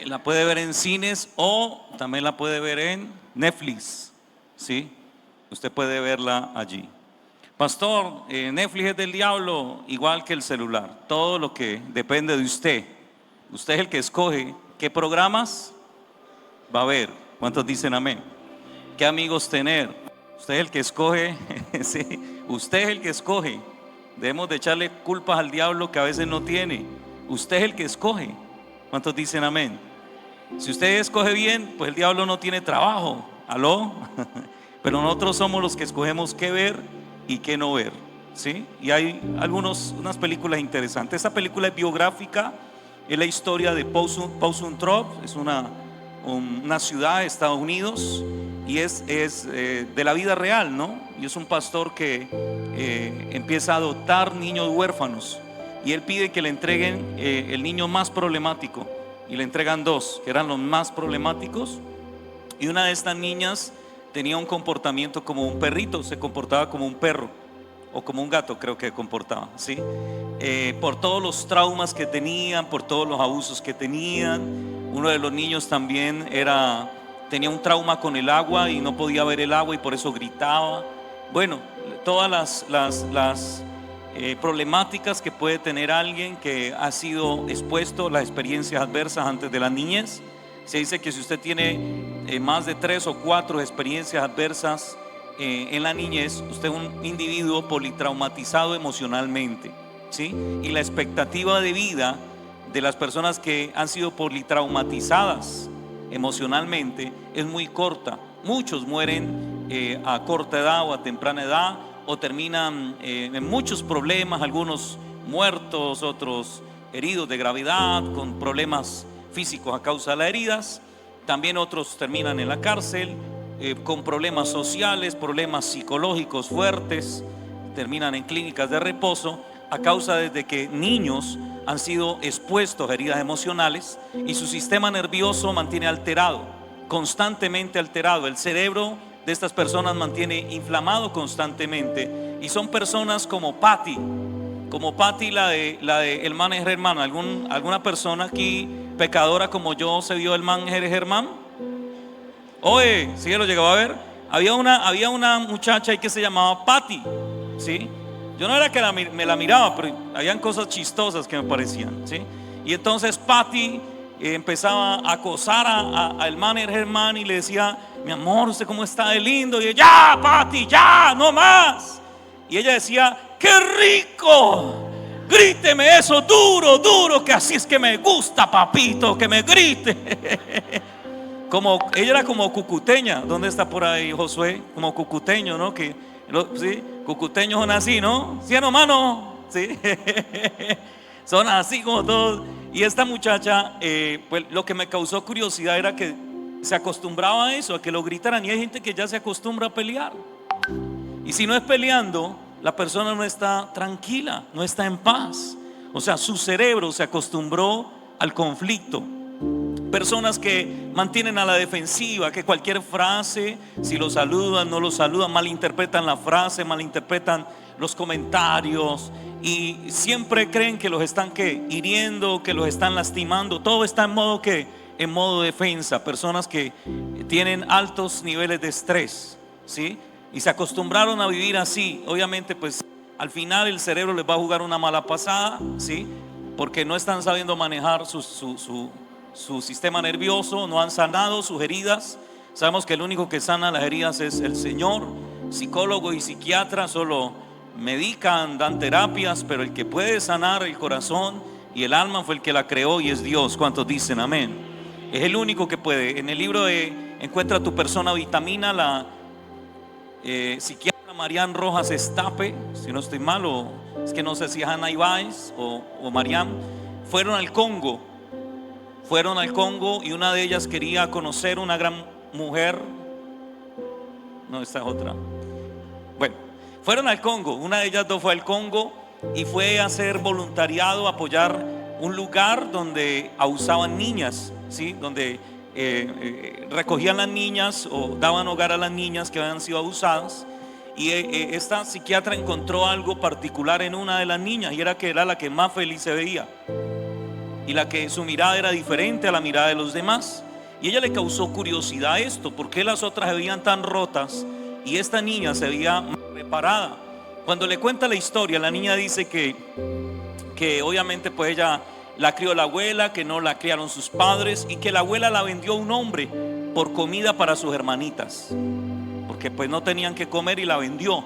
La puede ver en cines o también la puede ver en Netflix, ¿sí? Usted puede verla allí. Pastor, Netflix es del diablo, igual que el celular. Todo lo que depende de usted. Usted es el que escoge qué programas va a ver. ¿Cuántos dicen amén? ¿Qué amigos tener? Usted es el que escoge. Sí, usted es el que escoge. Debemos de echarle culpas al diablo que a veces no tiene. Usted es el que escoge. ¿Cuántos dicen amén? Si usted escoge bien, pues el diablo no tiene trabajo. ¿Aló? Pero nosotros somos los que escogemos qué ver y qué no ver, ¿sí? Y hay unas películas interesantes. Esta película es biográfica, es la historia de Pausuntrop, es una ciudad de Estados Unidos y es de la vida real, ¿no? Y es un pastor que empieza a adoptar niños huérfanos y él pide que le entreguen el niño más problemático y le entregan dos, que eran los más problemáticos, y una de estas niñas tenía un comportamiento como un perrito, se comportaba como un perro o como un gato, creo que comportaba, ¿sí? Por todos los traumas que tenían, por todos los abusos que tenían. Uno de los niños también tenía un trauma con el agua y no podía ver el agua y por eso gritaba. Bueno, todas las problemáticas que puede tener alguien que ha sido expuesto a las experiencias adversas antes de la niñez. Se dice que si usted tiene más de 3 o 4 experiencias adversas en la niñez, usted es un individuo politraumatizado emocionalmente, ¿sí? Y la expectativa de vida de las personas que han sido politraumatizadas emocionalmente es muy corta. Muchos mueren a corta edad o a temprana edad, o terminan en muchos problemas, algunos muertos, otros heridos de gravedad, con problemas físicos a causa de las heridas. También otros terminan en la cárcel con problemas sociales, problemas psicológicos fuertes, terminan en clínicas de reposo a causa de que niños han sido expuestos a heridas emocionales y su sistema nervioso mantiene alterado, constantemente alterado. El cerebro de estas personas mantiene inflamado constantemente y son personas como Patty, la de el man Germán. ¿Alguna persona aquí pecadora como yo se vio el man Germán? Oye, ¿sí lo llegaba a ver? Había una muchacha ahí que se llamaba Patty, ¿sí? Yo no era que me la miraba, pero habían cosas chistosas que me parecían, ¿sí? Y entonces Patty empezaba a acosar al man Germán y le decía: mi amor, ¿usted cómo está de lindo? Y ella: ya, Patty, ya, no más. Y ella decía: ¡qué rico! Gríteme eso duro, duro, que así es que me gusta, papito, que me grite. Ella era como cucuteña. ¿Dónde está por ahí Josué? Como cucuteño, ¿no? Sí, cucuteños son así, ¿no? ¿Sí, hermano? Sí. Son así como todos. Y esta muchacha, pues lo que me causó curiosidad era que se acostumbraba a eso, a que lo gritaran. Y hay gente que ya se acostumbra a pelear. Y si no es peleando, la persona no está tranquila, no está en paz. O sea, su cerebro se acostumbró al conflicto. Personas que mantienen a la defensiva, que cualquier frase, si lo saludan, no lo saludan, malinterpretan la frase, malinterpretan los comentarios y siempre creen que los están hiriendo, que los están lastimando. Todo está en modo defensa. Personas que tienen altos niveles de estrés, ¿sí? Y se acostumbraron a vivir así. Obviamente, pues al final el cerebro les va a jugar una mala pasada, ¿sí? Porque no están sabiendo manejar su sistema nervioso, no han sanado sus heridas. Sabemos que el único que sana las heridas es el Señor. Psicólogos y psiquiatras solo medican, dan terapias, pero el que puede sanar el corazón y el alma fue el que la creó y es Dios. ¿Cuántos dicen amén? Es el único que puede. En el libro de Encuentra tu persona vitamina, la psiquiatra Marian Rojas Estape, si no estoy mal, o es que no sé si es Ana Ibáez o Marian, fueron al Congo y una de ellas quería conocer una gran mujer. No, esta es otra. Bueno, fueron al Congo, una de ellas dos fue al Congo y fue a hacer voluntariado, a apoyar un lugar donde abusaban niñas, ¿sí? Donde recogían las niñas o daban hogar a las niñas que habían sido abusadas. Y esta psiquiatra encontró algo particular en una de las niñas, y era que era la que más feliz se veía. y la que su mirada era diferente a la mirada de los demás. Y ella le causó curiosidad esto, ¿por qué las otras se veían tan rotas y esta niña se veía reparada? Cuando le cuenta la historia, la niña dice que obviamente pues ella la crió la abuela, que no la criaron sus padres, y que la abuela la vendió a un hombre por comida para sus hermanitas, porque pues no tenían que comer y la vendió.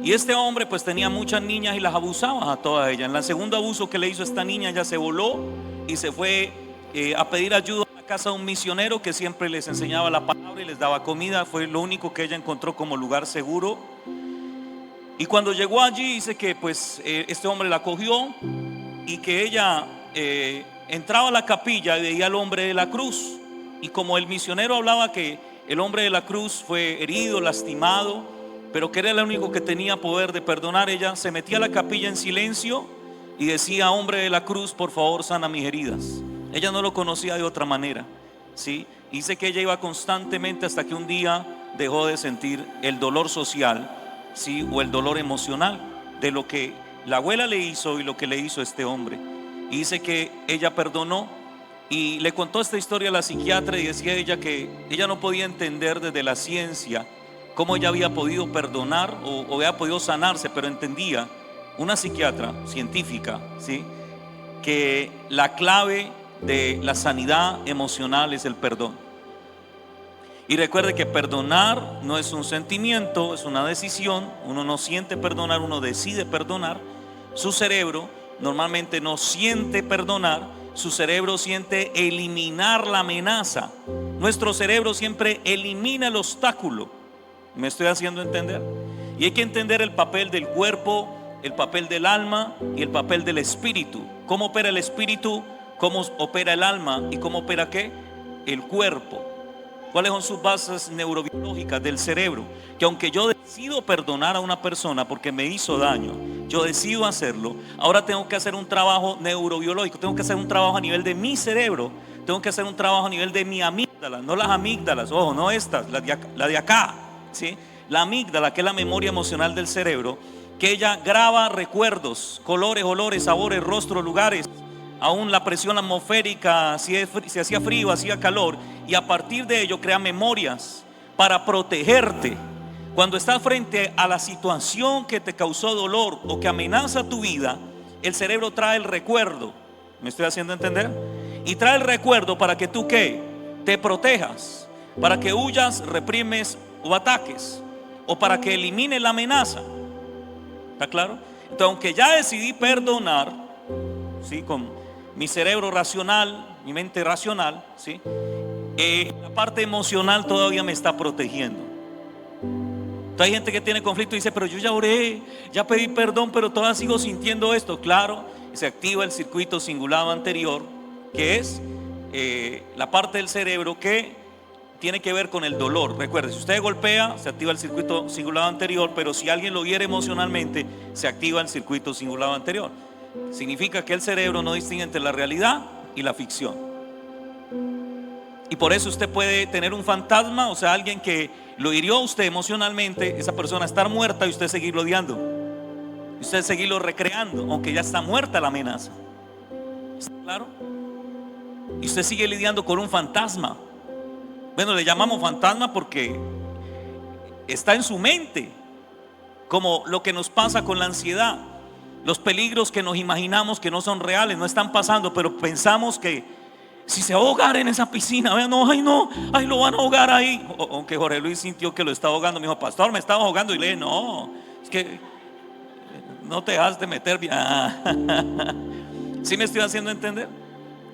Y este hombre pues tenía muchas niñas y las abusaba a todas ellas. En el segundo abuso que le hizo esta niña, ella se voló y se fue a pedir ayuda a la casa de un misionero que siempre les enseñaba la palabra y les daba comida. Fue lo único que ella encontró como lugar seguro. Y cuando llegó allí, dice que pues este hombre la cogió y que ella entraba a la capilla y veía al hombre de la cruz. Y como el misionero hablaba que el hombre de la cruz fue herido, lastimado, pero que era el único que tenía poder de perdonar, ella se metía a la capilla en silencio y decía: hombre de la cruz, por favor, sana mis heridas. Ella no lo conocía de otra manera, ¿sí? Dice que ella iba constantemente hasta que un día dejó de sentir el dolor social, ¿sí? O el dolor emocional de lo que la abuela le hizo y lo que le hizo este hombre. Y dice que ella perdonó y le contó esta historia a la psiquiatra, y decía ella que ella no podía entender desde la ciencia cómo ella había podido perdonar o había podido sanarse, pero entendía, una psiquiatra científica, ¿sí?, que la clave de la sanidad emocional es el perdón. Y recuerde que perdonar no es un sentimiento, es una decisión. Uno no siente perdonar, uno decide perdonar. Su cerebro normalmente no siente perdonar, su cerebro siente eliminar la amenaza. Nuestro cerebro siempre elimina el obstáculo. ¿Me estoy haciendo entender? Y hay que entender el papel del cuerpo, el papel del alma y el papel del espíritu. ¿Cómo opera el espíritu? ¿Cómo opera el alma? ¿Y cómo opera qué? El cuerpo. ¿Cuáles son sus bases neurobiológicas del cerebro? Que aunque yo decido perdonar a una persona porque me hizo daño, yo decido hacerlo, ahora tengo que hacer un trabajo neurobiológico, tengo que hacer un trabajo a nivel de mi cerebro, tengo que hacer un trabajo a nivel de mi amígdala, no las amígdalas, ojo, no estas, la de acá, ¿sí? La amígdala, que es la memoria emocional del cerebro, que ella graba recuerdos, colores, olores, sabores, rostros, lugares, aún la presión atmosférica, si hacía frío, hacía calor, y a partir de ello crea memorias para protegerte. Cuando estás frente a la situación que te causó dolor o que amenaza tu vida, el cerebro trae el recuerdo. ¿Me estoy haciendo entender? Y trae el recuerdo para que tú ¿qué? Te protejas, para que huyas, reprimes o ataques, o para que elimines la amenaza. ¿Está claro? Entonces, aunque ya decidí perdonar, ¿sí?, con mi cerebro racional, mi mente racional, ¿sí?, la parte emocional todavía me está protegiendo. Entonces, hay gente que tiene conflicto y dice: pero yo ya oré, ya pedí perdón, pero todavía sigo sintiendo esto. Claro, se activa el circuito cingulado anterior, que es la parte del cerebro que tiene que ver con el dolor. Recuerde, si usted golpea, se activa el circuito cingulado anterior, pero si alguien lo hiere emocionalmente, se activa el circuito cingulado anterior. Significa que el cerebro no distingue entre la realidad y la ficción. Y por eso usted puede tener un fantasma, o sea, alguien que lo hirió a usted emocionalmente, esa persona estar muerta y usted seguirlo odiando, y usted seguirlo recreando, aunque ya está muerta la amenaza. ¿Está claro? Y usted sigue lidiando con un fantasma. Bueno, le llamamos fantasma porque está en su mente, como lo que nos pasa con la ansiedad. Los peligros que nos imaginamos que no son reales, no están pasando, pero pensamos que si se ahogara en esa piscina, vean, no, ay, lo van a ahogar ahí. Aunque Jorge Luis sintió que lo estaba ahogando, me dijo: pastor, me estaba ahogando. Y le dije: no, es que no te has de meter bien. ¿Sí me estoy haciendo entender?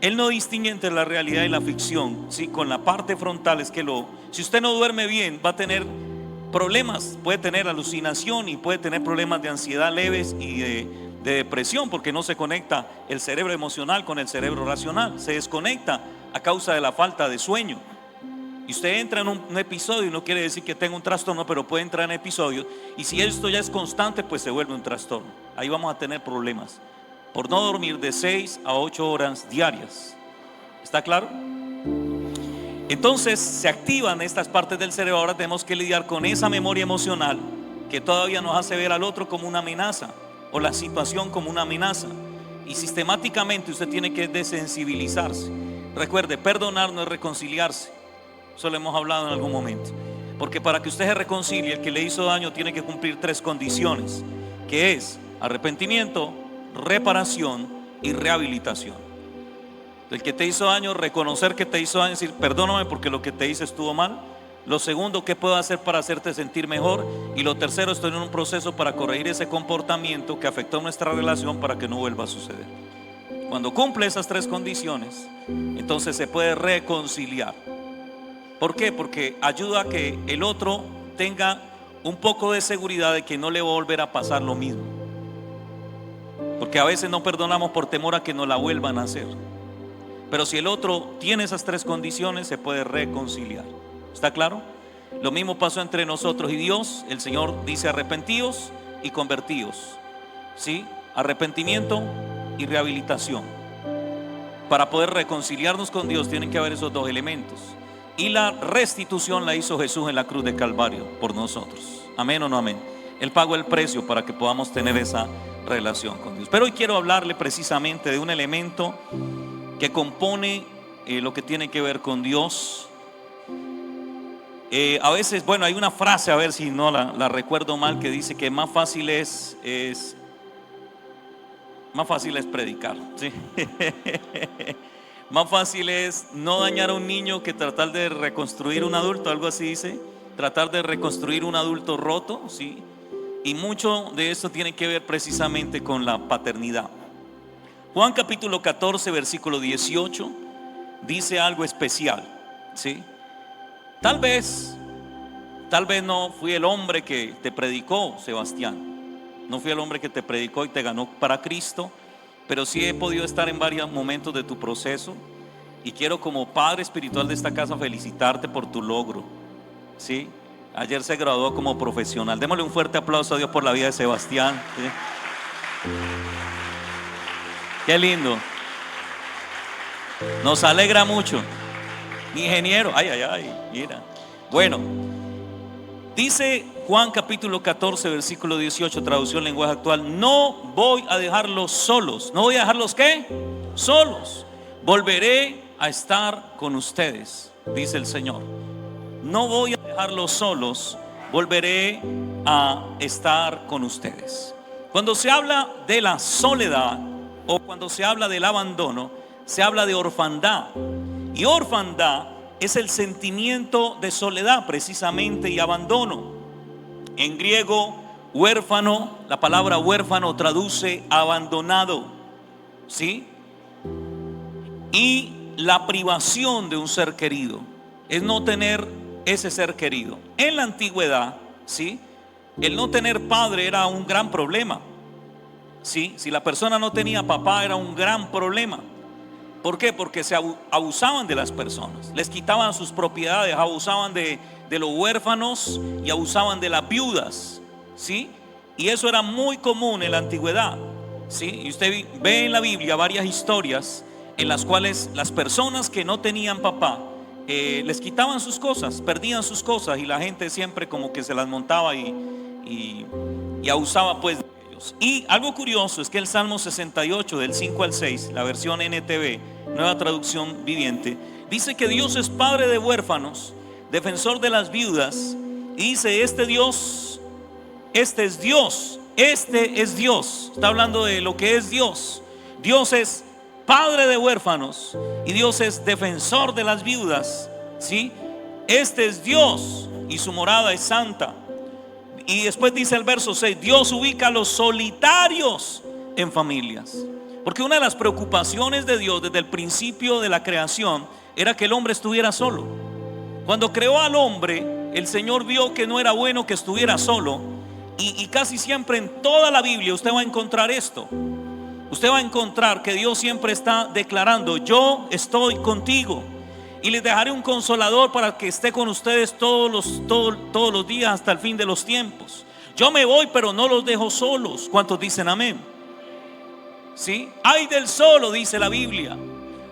Él no distingue entre la realidad y la ficción, ¿sí? Con la parte frontal es que si usted no duerme bien, va a tener problemas, puede tener alucinación y puede tener problemas de ansiedad leves y de depresión, porque no se conecta el cerebro emocional con el cerebro racional, se desconecta a causa de la falta de sueño. Y usted entra en un episodio, y no quiere decir que tenga un trastorno, pero puede entrar en episodios, y si esto ya es constante, pues se vuelve un trastorno. Ahí vamos a tener problemas por no dormir de 6 a 8 horas diarias. ¿Está claro? Entonces se activan estas partes del cerebro. Ahora tenemos que lidiar con esa memoria emocional que todavía nos hace ver al otro como una amenaza, o la situación como una amenaza. y sistemáticamente usted tiene que desensibilizarse. Recuerde, perdonar no es reconciliarse. Eso lo hemos hablado en algún momento. Porque para que usted se reconcilie, el que le hizo daño tiene que cumplir 3 condiciones, que es arrepentimiento, reparación y rehabilitación. El que te hizo daño, reconocer que te hizo daño, decir perdóname porque lo que te hice estuvo mal. Lo segundo, ¿qué puedo hacer para hacerte sentir mejor? Y lo tercero, estoy en un proceso para corregir ese comportamiento que afectó nuestra relación para que no vuelva a suceder. Cuando cumple esas 3 condiciones, entonces se puede reconciliar. ¿Por qué? Porque ayuda a que el otro tenga un poco de seguridad de que no le va a volver a pasar lo mismo. Porque a veces no perdonamos por temor a que nos la vuelvan a hacer. Pero si el otro tiene esas 3 condiciones, se puede reconciliar. ¿Está claro? Lo mismo pasó entre nosotros y Dios. El Señor dice arrepentíos y convertíos. ¿Sí? Arrepentimiento y rehabilitación. Para poder reconciliarnos con Dios tienen que haber esos 2 elementos. Y la restitución la hizo Jesús en la cruz de Calvario por nosotros. Amén o no amén. Él pagó el precio para que podamos tener esa relación con Dios. Pero hoy quiero hablarle precisamente de un elemento que compone lo que tiene que ver con Dios. A veces, bueno, hay una frase, a ver si no la recuerdo mal, que dice que más fácil es predicar, ¿sí? Más fácil es no dañar a un niño que tratar de reconstruir un adulto, algo así dice. Tratar de reconstruir un adulto roto, ¿sí? Y mucho de esto tiene que ver precisamente con la paternidad. Juan capítulo 14, versículo 18 dice algo especial, ¿sí? Tal vez no fui el hombre que te predicó, Sebastián. No fui el hombre que te predicó y te ganó para Cristo, pero sí he podido estar en varios momentos de tu proceso. Y quiero, como padre espiritual de esta casa, felicitarte por tu logro, ¿sí? Ayer se graduó como profesional. Démosle un fuerte aplauso a Dios por la vida de Sebastián, ¿sí? Qué lindo. Nos alegra mucho. Mi ingeniero, mira. Bueno, dice Juan capítulo 14, versículo 18, traducción lenguaje actual: no voy a dejarlos solos. ¿No voy a dejarlos qué? Solos. Volveré a estar con ustedes, dice el Señor. No voy a dejarlos solos, volveré a estar con ustedes. Cuando se habla de la soledad o cuando se habla del abandono, se habla de orfandad. Y orfandad es el sentimiento de soledad precisamente y abandono. En griego, huérfano, la palabra huérfano traduce abandonado, ¿sí? Y la privación de un ser querido es no tener ese ser querido. En la antigüedad, ¿sí?, el no tener padre era un gran problema, ¿sí? Si la persona no tenía papá era un gran problema. ¿Por qué? Porque se abusaban de las personas, les quitaban sus propiedades, abusaban de los huérfanos y abusaban de las viudas, ¿sí? Y eso era muy común en la antigüedad, ¿sí? Y usted ve en la Biblia varias historias en las cuales las personas que no tenían papá les quitaban sus cosas, perdían sus cosas, y la gente siempre como que se las montaba y abusaba pues de ellos. Y algo curioso es que el Salmo 68 del 5 al 6, la versión NTV, nueva traducción viviente, dice que Dios es padre de huérfanos, defensor de las viudas, y dice: este es Dios, está hablando de lo que es Dios. Dios es padre de huérfanos y Dios es defensor de las viudas, ¿sí? Este es Dios y su morada es santa. Y después dice el verso 6: Dios ubica a los solitarios en familias. Porque una de las preocupaciones de Dios desde el principio de la creación era que el hombre estuviera solo. Cuando creó al hombre, el Señor vio que no era bueno que estuviera solo. Y casi siempre en toda la Biblia usted va a encontrar esto. Usted va a encontrar que Dios siempre está declarando: yo estoy contigo y les dejaré un consolador para que esté con ustedes todos los días hasta el fin de los tiempos. Yo me voy, pero no los dejo solos. ¿Cuántos dicen amén? ¿Sí? Ay del solo, dice la Biblia.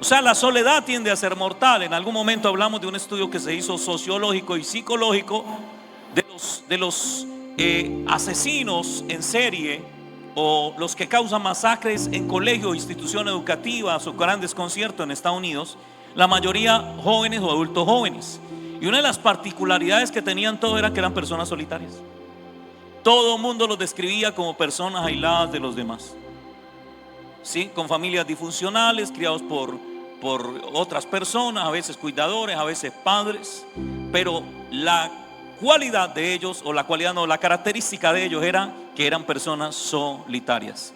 O sea, la soledad tiende a ser mortal. En algún momento hablamos de un estudio que se hizo sociológico y psicológico de los asesinos en serie o los que causan masacres en colegios, instituciones educativas o grandes conciertos en Estados Unidos, la mayoría jóvenes o adultos jóvenes. Y una de las particularidades que tenían todos era que eran personas solitarias. Todo el mundo los describía como personas aisladas de los demás, ¿sí? Con familias disfuncionales, criados por otras personas, a veces cuidadores, a veces padres. Pero la cualidad de ellos, o la cualidad no, la característica de ellos era que eran personas solitarias.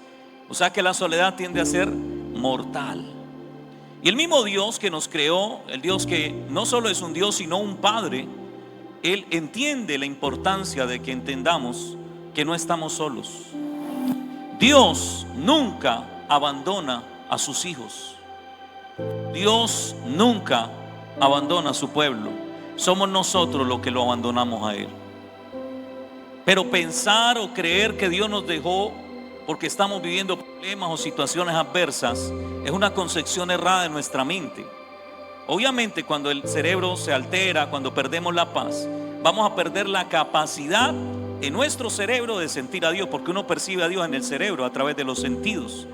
O sea que la soledad tiende a ser mortal. Y el mismo Dios que nos creó, el Dios que no solo es un Dios sino un Padre, Él entiende la importancia de que entendamos que no estamos solos. Dios nunca abandona a sus hijos. Dios nunca abandona a su pueblo. Somos nosotros los que lo abandonamos a Él. Pero pensar o creer que Dios nos dejó porque estamos viviendo problemas o situaciones adversas es una concepción errada de nuestra mente. Obviamente, cuando el cerebro se altera, cuando perdemos la paz, vamos a perder la capacidad en nuestro cerebro de sentir a Dios, porque uno percibe a Dios en el cerebro a través de los sentidos.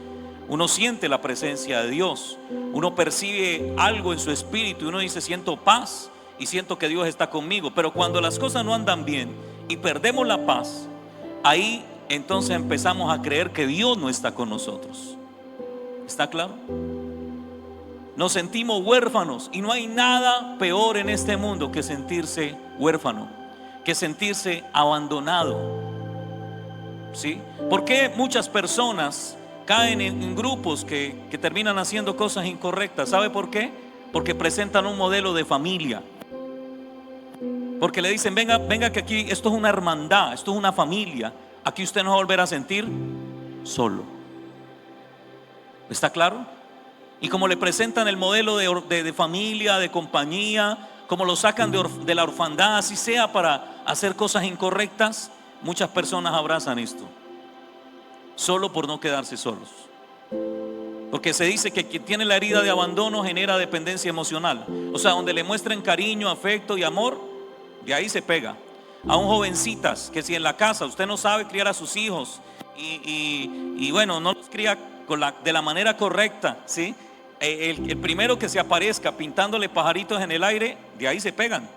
Uno siente la presencia de Dios, uno percibe algo en su espíritu y uno dice: siento paz y siento que Dios está conmigo. Pero cuando las cosas no andan bien y perdemos la paz, ahí entonces empezamos a creer que Dios no está con nosotros. ¿Está claro? Nos sentimos huérfanos, y no hay nada peor en este mundo que sentirse huérfano, que sentirse abandonado, ¿sí? ¿Por qué muchas personas caen en grupos que terminan haciendo cosas incorrectas? ¿Sabe por qué? Porque presentan un modelo de familia. Porque le dicen: venga que aquí esto es una hermandad, esto es una familia. Aquí usted no va a volver a sentir solo. ¿Está claro? Y como le presentan el modelo de familia, de compañía, como lo sacan de la orfandad, así sea para hacer cosas incorrectas, muchas personas abrazan esto, solo por no quedarse solos. Porque se dice que quien tiene la herida de abandono genera dependencia emocional. O sea, donde le muestren cariño, afecto y amor, de ahí se pega. Aún jovencitas, que si en la casa usted no sabe criar a sus hijos y bueno, no los cría de la manera correcta, ¿sí? El primero que se aparezca pintándole pajaritos en el aire, de ahí se pegan,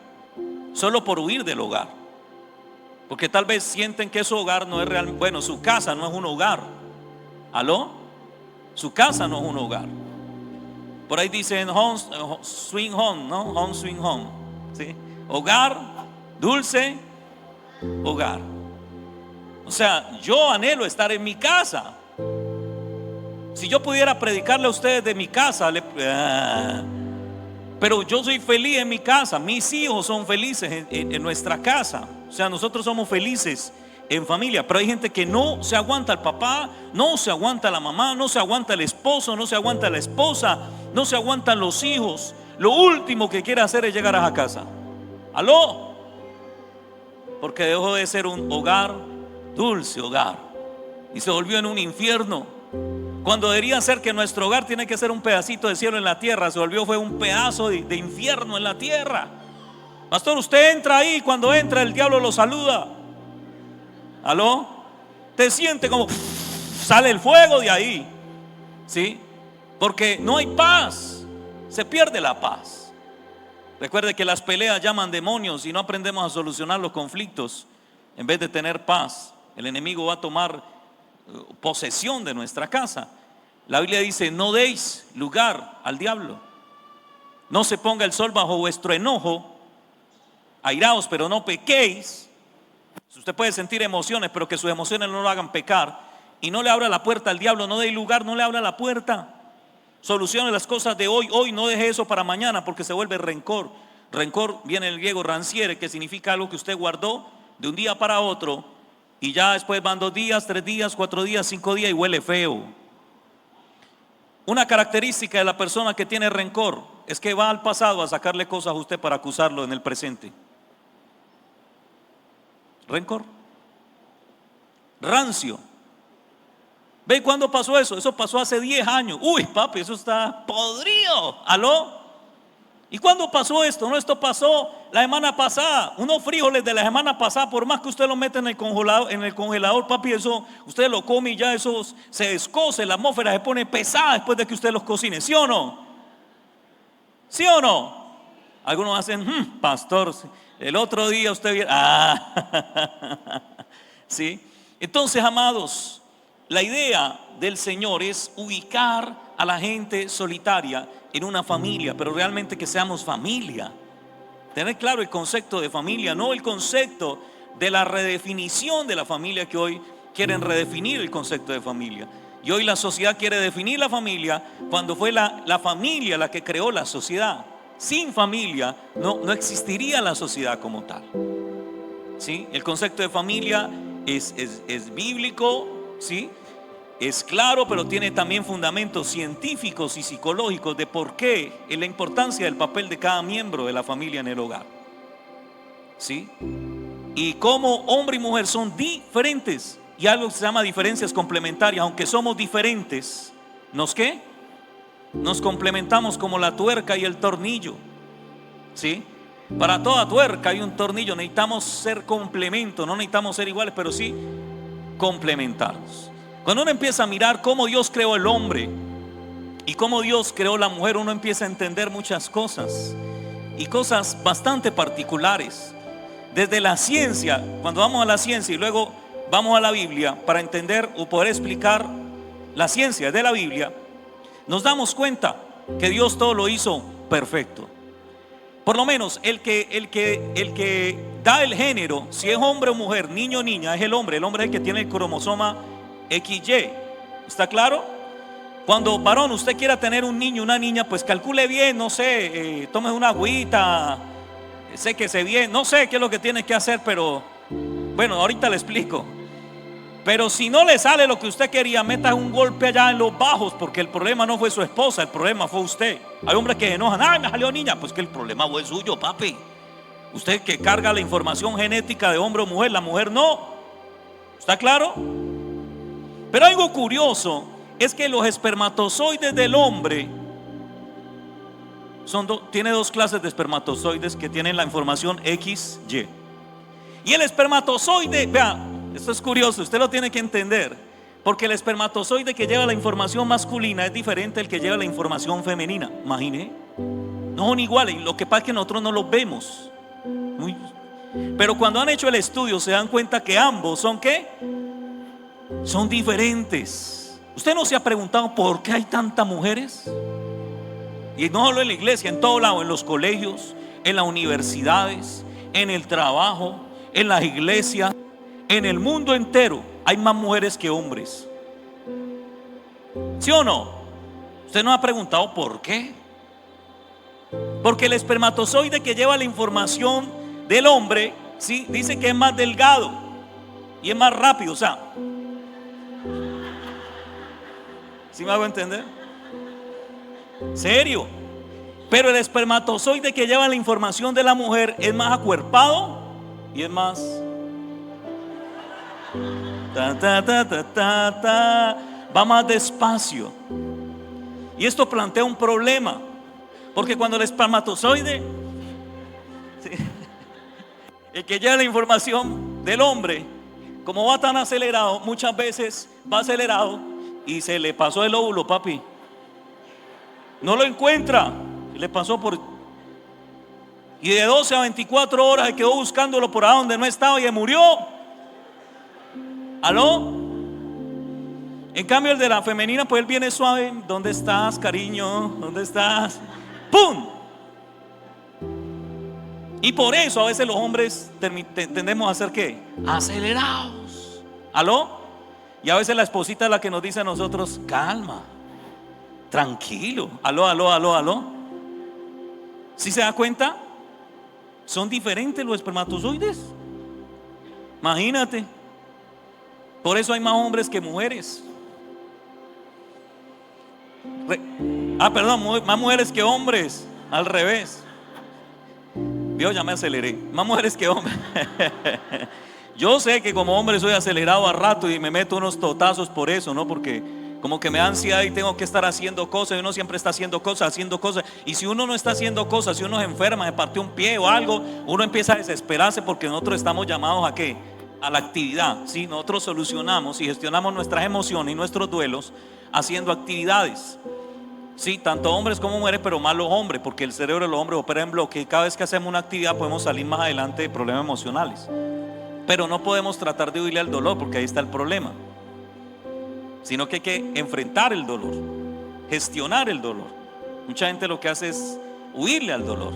solo por huir del hogar. Porque tal vez sienten que su hogar no es real. Bueno, su casa no es un hogar. ¿Aló? Su casa no es un hogar. Por ahí dicen home, swing home, ¿no? Home, swing home, ¿sí? Hogar, dulce hogar. O sea, yo anhelo estar en mi casa. Si yo pudiera predicarle a ustedes de mi casa, pero yo soy feliz en mi casa. Mis hijos son felices en nuestra casa. O sea, nosotros somos felices en familia. Pero hay gente que no se aguanta el papá, no se aguanta la mamá, no se aguanta el esposo, no se aguanta la esposa, no se aguantan los hijos. Lo último que quiere hacer es llegar a esa casa. ¿Aló? Porque dejó de ser un hogar, dulce hogar, y se volvió en un infierno. Cuando debería ser que nuestro hogar tiene que ser un pedacito de cielo en la tierra, se volvió fue un pedazo de infierno en la tierra. Pastor, usted entra ahí, cuando entra el diablo lo saluda. ¿Aló? Te siente como sale el fuego de ahí, ¿sí? Porque no hay paz, se pierde la paz. Recuerde que las peleas llaman demonios y no aprendemos a solucionar los conflictos. En vez de tener paz, el enemigo va a tomar posesión de nuestra casa. La Biblia dice: no deis lugar al diablo. No se ponga el sol bajo vuestro enojo. Airaos, pero no pequéis. Usted puede sentir emociones, pero que sus emociones no lo hagan pecar. Y no le abra la puerta al diablo. No dé lugar, no le abra la puerta. Solucione las cosas de hoy. Hoy no deje eso para mañana, porque se vuelve rencor. Rencor viene del griego ranciere, que significa algo que usted guardó de un día para otro, y ya después van 2 días, 3 días, 4 días, 5 días y huele feo. Una característica de la persona que tiene rencor es que va al pasado a sacarle cosas a usted para acusarlo en el presente. Rencor. Rancio. ¿Ve cuándo pasó eso? Eso pasó hace 10 años. Uy, papi, eso está podrido. ¿Aló? ¿Y cuándo pasó esto? No, esto pasó la semana pasada. Unos frijoles de la semana pasada, por más que usted los meta en el congelador, papi, eso usted lo come y ya eso se descoce, la atmósfera se pone pesada después de que usted los cocine. ¿Sí o no? ¿Sí o no? Algunos hacen, pastor, el otro día usted vio, ¿sí? Entonces, amados, la idea del Señor es ubicar a la gente solitaria en una familia, pero realmente que seamos familia. Tener claro el concepto de familia, no el concepto de la redefinición de la familia, que hoy quieren redefinir el concepto de familia. Y hoy la sociedad quiere definir la familia cuando fue la familia la que creó la sociedad. Sin familia no existiría la sociedad como tal. ¿Sí? El concepto de familia es bíblico, ¿sí? Es claro, pero tiene también fundamentos científicos y psicológicos de por qué, en la importancia del papel de cada miembro de la familia en el hogar. ¿Sí? Y cómo hombre y mujer son diferentes, y algo que se llama diferencias complementarias. Aunque somos diferentes, ¿qué? Nos complementamos como la tuerca y el tornillo. ¿Sí? Para toda tuerca hay un tornillo. Necesitamos ser complemento, no necesitamos ser iguales, pero sí complementarnos. Cuando uno empieza a mirar cómo Dios creó el hombre y cómo Dios creó la mujer, uno empieza a entender muchas cosas, y cosas bastante particulares. Desde la ciencia, cuando vamos a la ciencia y luego vamos a la Biblia para entender o poder explicar la ciencia de la Biblia, nos damos cuenta que Dios todo lo hizo perfecto. Por lo menos el que da el género, si es hombre o mujer, niño o niña, es el hombre. El hombre es el que tiene el cromosoma XY. ¿Está claro? Cuando varón usted quiera tener un niño, una niña, pues calcule bien, no sé, tome una agüita, séquese bien, no sé qué es lo que tiene que hacer, pero bueno, ahorita le explico. Pero si no le sale lo que usted quería, meta un golpe allá en los bajos, porque el problema no fue su esposa, el problema fue usted. Hay hombres que se enojan, ay, me salió niña, pues que el problema fue suyo, papi. Usted que carga la información genética de hombre o mujer, la mujer no. ¿Está claro? Pero algo curioso es que los espermatozoides del hombre tiene dos clases de espermatozoides que tienen la información XY. Y el espermatozoide, vea, esto es curioso, usted lo tiene que entender, porque el espermatozoide que lleva la información masculina es diferente al que lleva la información femenina. Imagine, no son iguales, lo que pasa es que nosotros no los vemos. Pero cuando han hecho el estudio se dan cuenta que ambos son ¿qué? Son diferentes. ¿Usted no se ha preguntado por qué hay tantas mujeres? Y no solo en la iglesia, en todo lado, en los colegios, en las universidades, en el trabajo, en las iglesias, en el mundo entero hay más mujeres que hombres. ¿Sí o no? ¿Usted no ha preguntado por qué? Porque el espermatozoide que lleva la información del hombre, ¿sí? Dice que es más delgado y es más rápido, o sea, ¿sí me hago entender? ¿Serio? Pero el espermatozoide que lleva la información de la mujer es más acuerpado y es más va más despacio. Y esto plantea un problema, porque cuando el espermatozoide, ¿sí?, el que lleva la información del hombre, como va tan acelerado, muchas veces va acelerado y se le pasó el óvulo, papi. No lo encuentra, le pasó por... Y de 12 a 24 horas se quedó buscándolo por ahí donde no estaba y se murió. ¿Aló? En cambio el de la femenina, pues él viene suave. ¿Dónde estás, cariño? ¿Dónde estás? ¡Pum! Y por eso a veces los hombres tendemos a ser ¿qué? Acelerados. ¿Aló? Y a veces la esposita es la que nos dice a nosotros, calma, tranquilo. ¿Aló, aló, aló, aló? ¿Sí se da cuenta? Son diferentes los espermatozoides. Imagínate. Por eso hay más hombres que mujeres. Perdón, más mujeres que hombres. Al revés. Vio, ya me aceleré. Más mujeres que hombres. Yo sé que como hombre soy acelerado a rato y me meto unos totazos por eso, ¿no? Porque Como que me da ansiedad y tengo que estar haciendo cosas, y uno siempre está haciendo cosas. Y si uno no está haciendo cosas, si uno se enferma, se partió un pie o algo, uno empieza a desesperarse, porque nosotros estamos llamados ¿a qué? A la actividad, ¿sí? Nosotros solucionamos y gestionamos nuestras emociones y nuestros duelos haciendo actividades, ¿sí? Tanto hombres como mujeres, pero más los hombres, porque el cerebro de los hombres opera en bloque, y cada vez que hacemos una actividad podemos salir más adelante de problemas emocionales. Pero no podemos tratar de huirle al dolor, porque ahí está el problema, sino que hay que enfrentar el dolor, gestionar el dolor. Mucha gente lo que hace es huirle al dolor,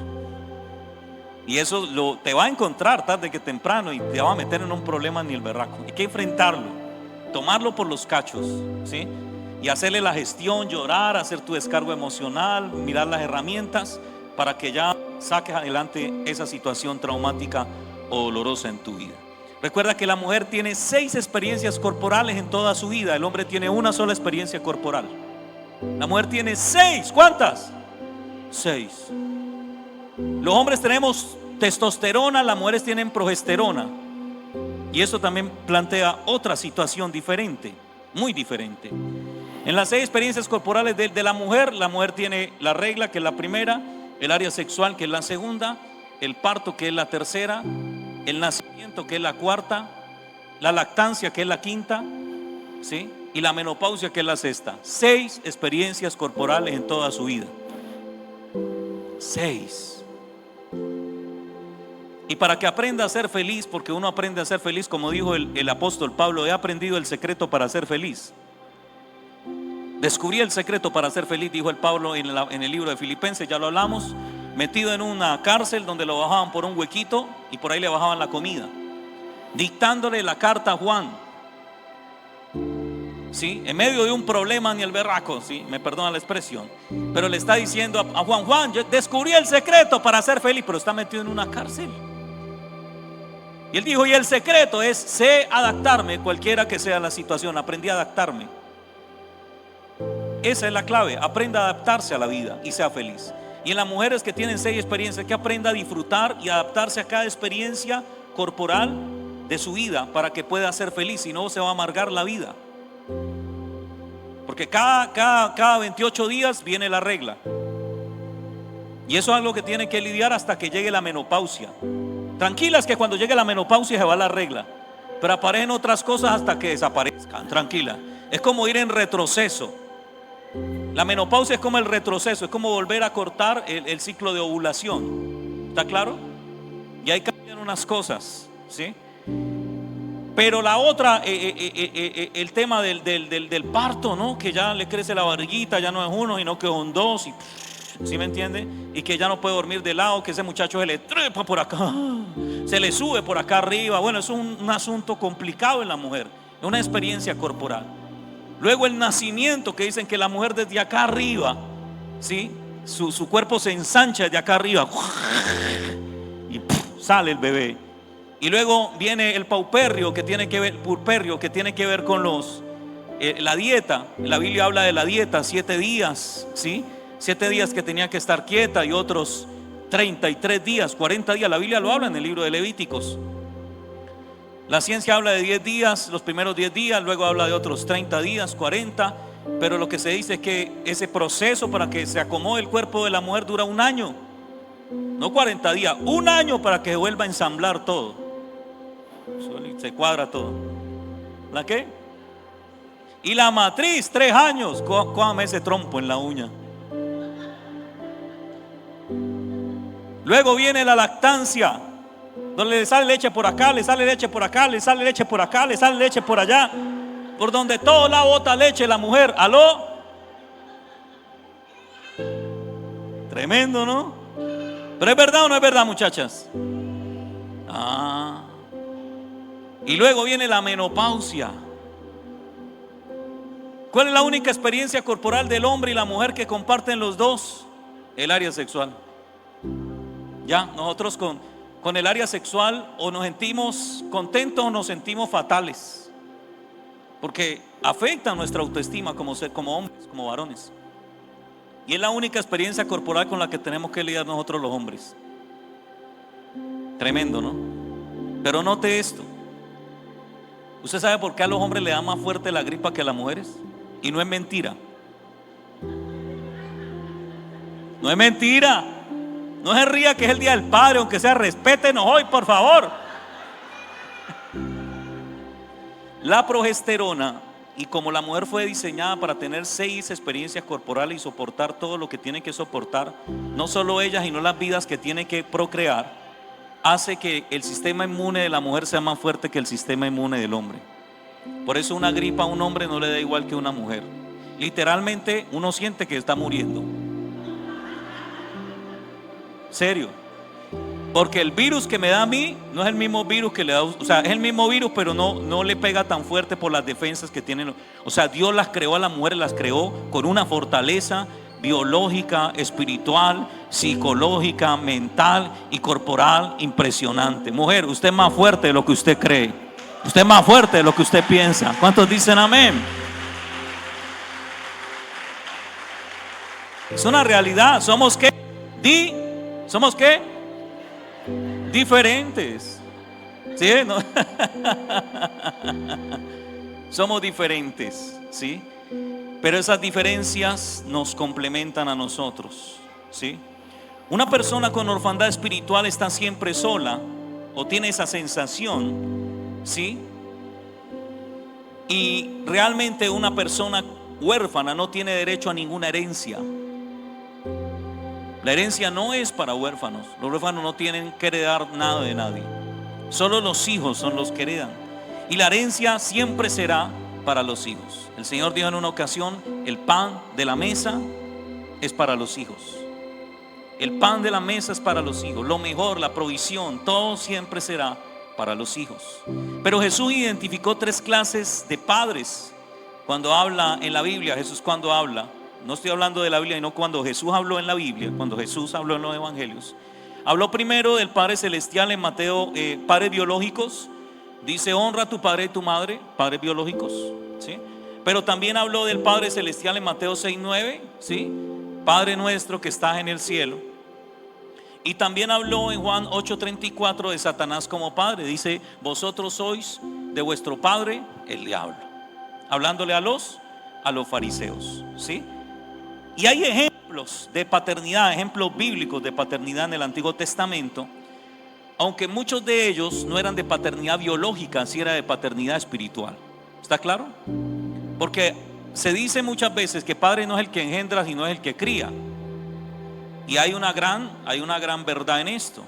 y eso te va a encontrar tarde que temprano, y te va a meter en un problema ni el berraco. Hay que enfrentarlo, tomarlo por los cachos, ¿sí? Y hacerle la gestión, llorar, hacer tu descargo emocional, mirar las herramientas para que ya saques adelante esa situación traumática o dolorosa en tu vida. Recuerda que la mujer tiene 6 experiencias corporales en toda su vida. El hombre tiene una sola experiencia corporal. La mujer tiene 6. ¿Cuántas? 6. Los hombres tenemos testosterona, las mujeres tienen progesterona. Y eso también plantea otra situación diferente, muy diferente. En las 6 experiencias corporales de la mujer tiene la regla, que es la primera, el área sexual, que es la segunda, el parto, que es la tercera, el nacimiento, que es la cuarta, la lactancia, que es la quinta, ¿sí? Y la menopausia, que es la sexta. 6 experiencias corporales en toda su vida. 6. Y para que aprenda a ser feliz, porque uno aprende a ser feliz, como dijo el apóstol Pablo: he aprendido el secreto para ser feliz. Descubrí el secreto para ser feliz, dijo el Pablo en el libro de Filipenses, ya lo hablamos. Metido en una cárcel donde lo bajaban por un huequito y por ahí le bajaban la comida, dictándole la carta a Juan, ¿sí? En medio de un problema ni el berraco, ¿sí? Me perdona la expresión, pero le está diciendo a Juan: Juan, yo descubrí el secreto para ser feliz, pero está metido en una cárcel. Y él dijo: y el secreto es, sé adaptarme cualquiera que sea la situación. Aprendí a adaptarme. Esa es la clave: aprenda a adaptarse a la vida y sea feliz. Y en las mujeres que tienen 6 experiencias, que aprenda a disfrutar y adaptarse a cada experiencia corporal de su vida para que pueda ser feliz, si no se va a amargar la vida. Porque cada 28 días viene la regla, y eso es algo que tiene que lidiar hasta que llegue la menopausia. Tranquilas que cuando llegue la menopausia se va la regla, pero aparecen otras cosas hasta que desaparezcan. Tranquila, es como ir en retroceso. La menopausia es como el retroceso, es como volver a cortar el ciclo de ovulación. ¿Está claro? Y ahí cambian unas cosas, ¿sí? Pero la otra, el tema del parto, ¿no? Que ya le crece la barriguita, ya no es uno, sino que son 2, y, ¿sí me entiende? Y que ya no puede dormir de lado, que ese muchacho se le trepa por acá, se le sube por acá arriba. Bueno, eso es un asunto complicado en la mujer, es una experiencia corporal. Luego el nacimiento, que dicen que la mujer desde acá arriba, ¿sí? Su cuerpo se ensancha desde acá arriba y sale el bebé. Y luego viene el puerperio, que tiene que ver con la dieta. La Biblia habla de la dieta: 7 días, ¿sí? 7 días que tenía que estar quieta, y otros 33 días, 40 días. La Biblia lo habla en el libro de Levíticos. La ciencia habla de 10 días, los primeros 10 días, luego habla de otros 30 días, 40. Pero lo que se dice es que ese proceso para que se acomode el cuerpo de la mujer dura 1 año. No 40 días, 1 año para que se vuelva a ensamblar todo. Se cuadra todo. ¿La qué? Y la matriz, 3 años. Cójame ese trompo en la uña. Luego viene la lactancia, donde le sale leche por acá, le sale leche por acá, le sale leche por acá, le sale leche por allá, por donde todo la bota leche la mujer. ¿Aló? Tremendo, ¿no? Pero ¿es verdad o no es verdad, muchachas? Y luego viene la menopausia. ¿Cuál es la única experiencia corporal del hombre y la mujer que comparten los dos? El área sexual. Ya, nosotros con el área sexual o nos sentimos contentos o nos sentimos fatales, porque afecta nuestra autoestima como hombres, como varones. Y es la única experiencia corporal con la que tenemos que lidiar nosotros los hombres. Tremendo, ¿no? Pero note esto: ¿usted sabe por qué a los hombres le da más fuerte la gripa que a las mujeres? Y no es mentira. No es mentira. No se ría que es el Día del Padre, aunque sea, respétenos hoy, por favor. La progesterona, y como la mujer fue diseñada para tener 6 experiencias corporales y soportar todo lo que tiene que soportar, no solo ella, sino las vidas que tiene que procrear, hace que el sistema inmune de la mujer sea más fuerte que el sistema inmune del hombre. Por eso una gripa a un hombre no le da igual que a una mujer. Literalmente uno siente que está muriendo. Serio. Porque el virus que me da a mí no es el mismo virus que le da, o sea, es el mismo virus, pero no le pega tan fuerte por las defensas que tienen. O sea, Dios las creó a las mujeres, las creó con una fortaleza biológica, espiritual, psicológica, mental y corporal impresionante. Mujer, usted es más fuerte de lo que usted cree. Usted es más fuerte de lo que usted piensa. ¿Cuántos dicen amén? Es una realidad. ¿Somos qué? ¿Somos qué? Diferentes. ¿Sí? ¿No? Somos diferentes, ¿sí? Pero esas diferencias nos complementan a nosotros, ¿sí? Una persona con orfandad espiritual está siempre sola o tiene esa sensación, ¿sí? Y realmente una persona huérfana no tiene derecho a ninguna herencia. La herencia no es para huérfanos. Los huérfanos no tienen que heredar nada de nadie. Solo los hijos son los que heredan. Y la herencia siempre será para los hijos. El Señor dijo en una ocasión: el pan de la mesa es para los hijos. El pan de la mesa es para los hijos. Lo mejor, la provisión, todo siempre será para los hijos. Pero Jesús identificó 3 clases de padres cuando habla en la Biblia. Jesús, cuando habla, no estoy hablando de la Biblia, sino cuando Jesús habló en la Biblia, cuando Jesús habló en los evangelios, habló primero del Padre Celestial en Mateo, padres biológicos. Dice: honra a tu padre y tu madre, padres biológicos, ¿sí? Pero también habló del Padre Celestial en Mateo 6:9, ¿sí? Padre nuestro que estás en el cielo. Y también habló en Juan 8:34 de Satanás como padre. Dice: vosotros sois de vuestro padre el diablo, hablándole a los fariseos, ¿sí? Y hay ejemplos de paternidad, ejemplos bíblicos de paternidad en el Antiguo Testamento, aunque muchos de ellos no eran de paternidad biológica, sí era de paternidad espiritual. ¿Está claro? Porque se dice muchas veces que padre no es el que engendra, sino es el que cría. Y hay una gran verdad en esto.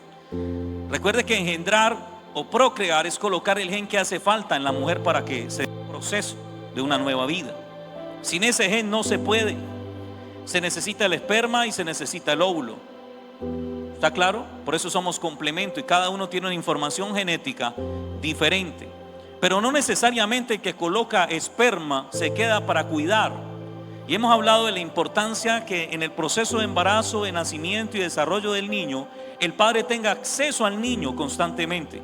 Recuerde que engendrar o procrear es colocar el gen que hace falta en la mujer para que se dé el proceso de una nueva vida. Sin ese gen no se puede. Se necesita el esperma y se necesita el óvulo. ¿Está claro? Por eso somos complemento y cada uno tiene una información genética diferente. Pero no necesariamente el que coloca esperma se queda para cuidar. Y hemos hablado de la importancia que en el proceso de embarazo, de nacimiento y desarrollo del niño, el padre tenga acceso al niño constantemente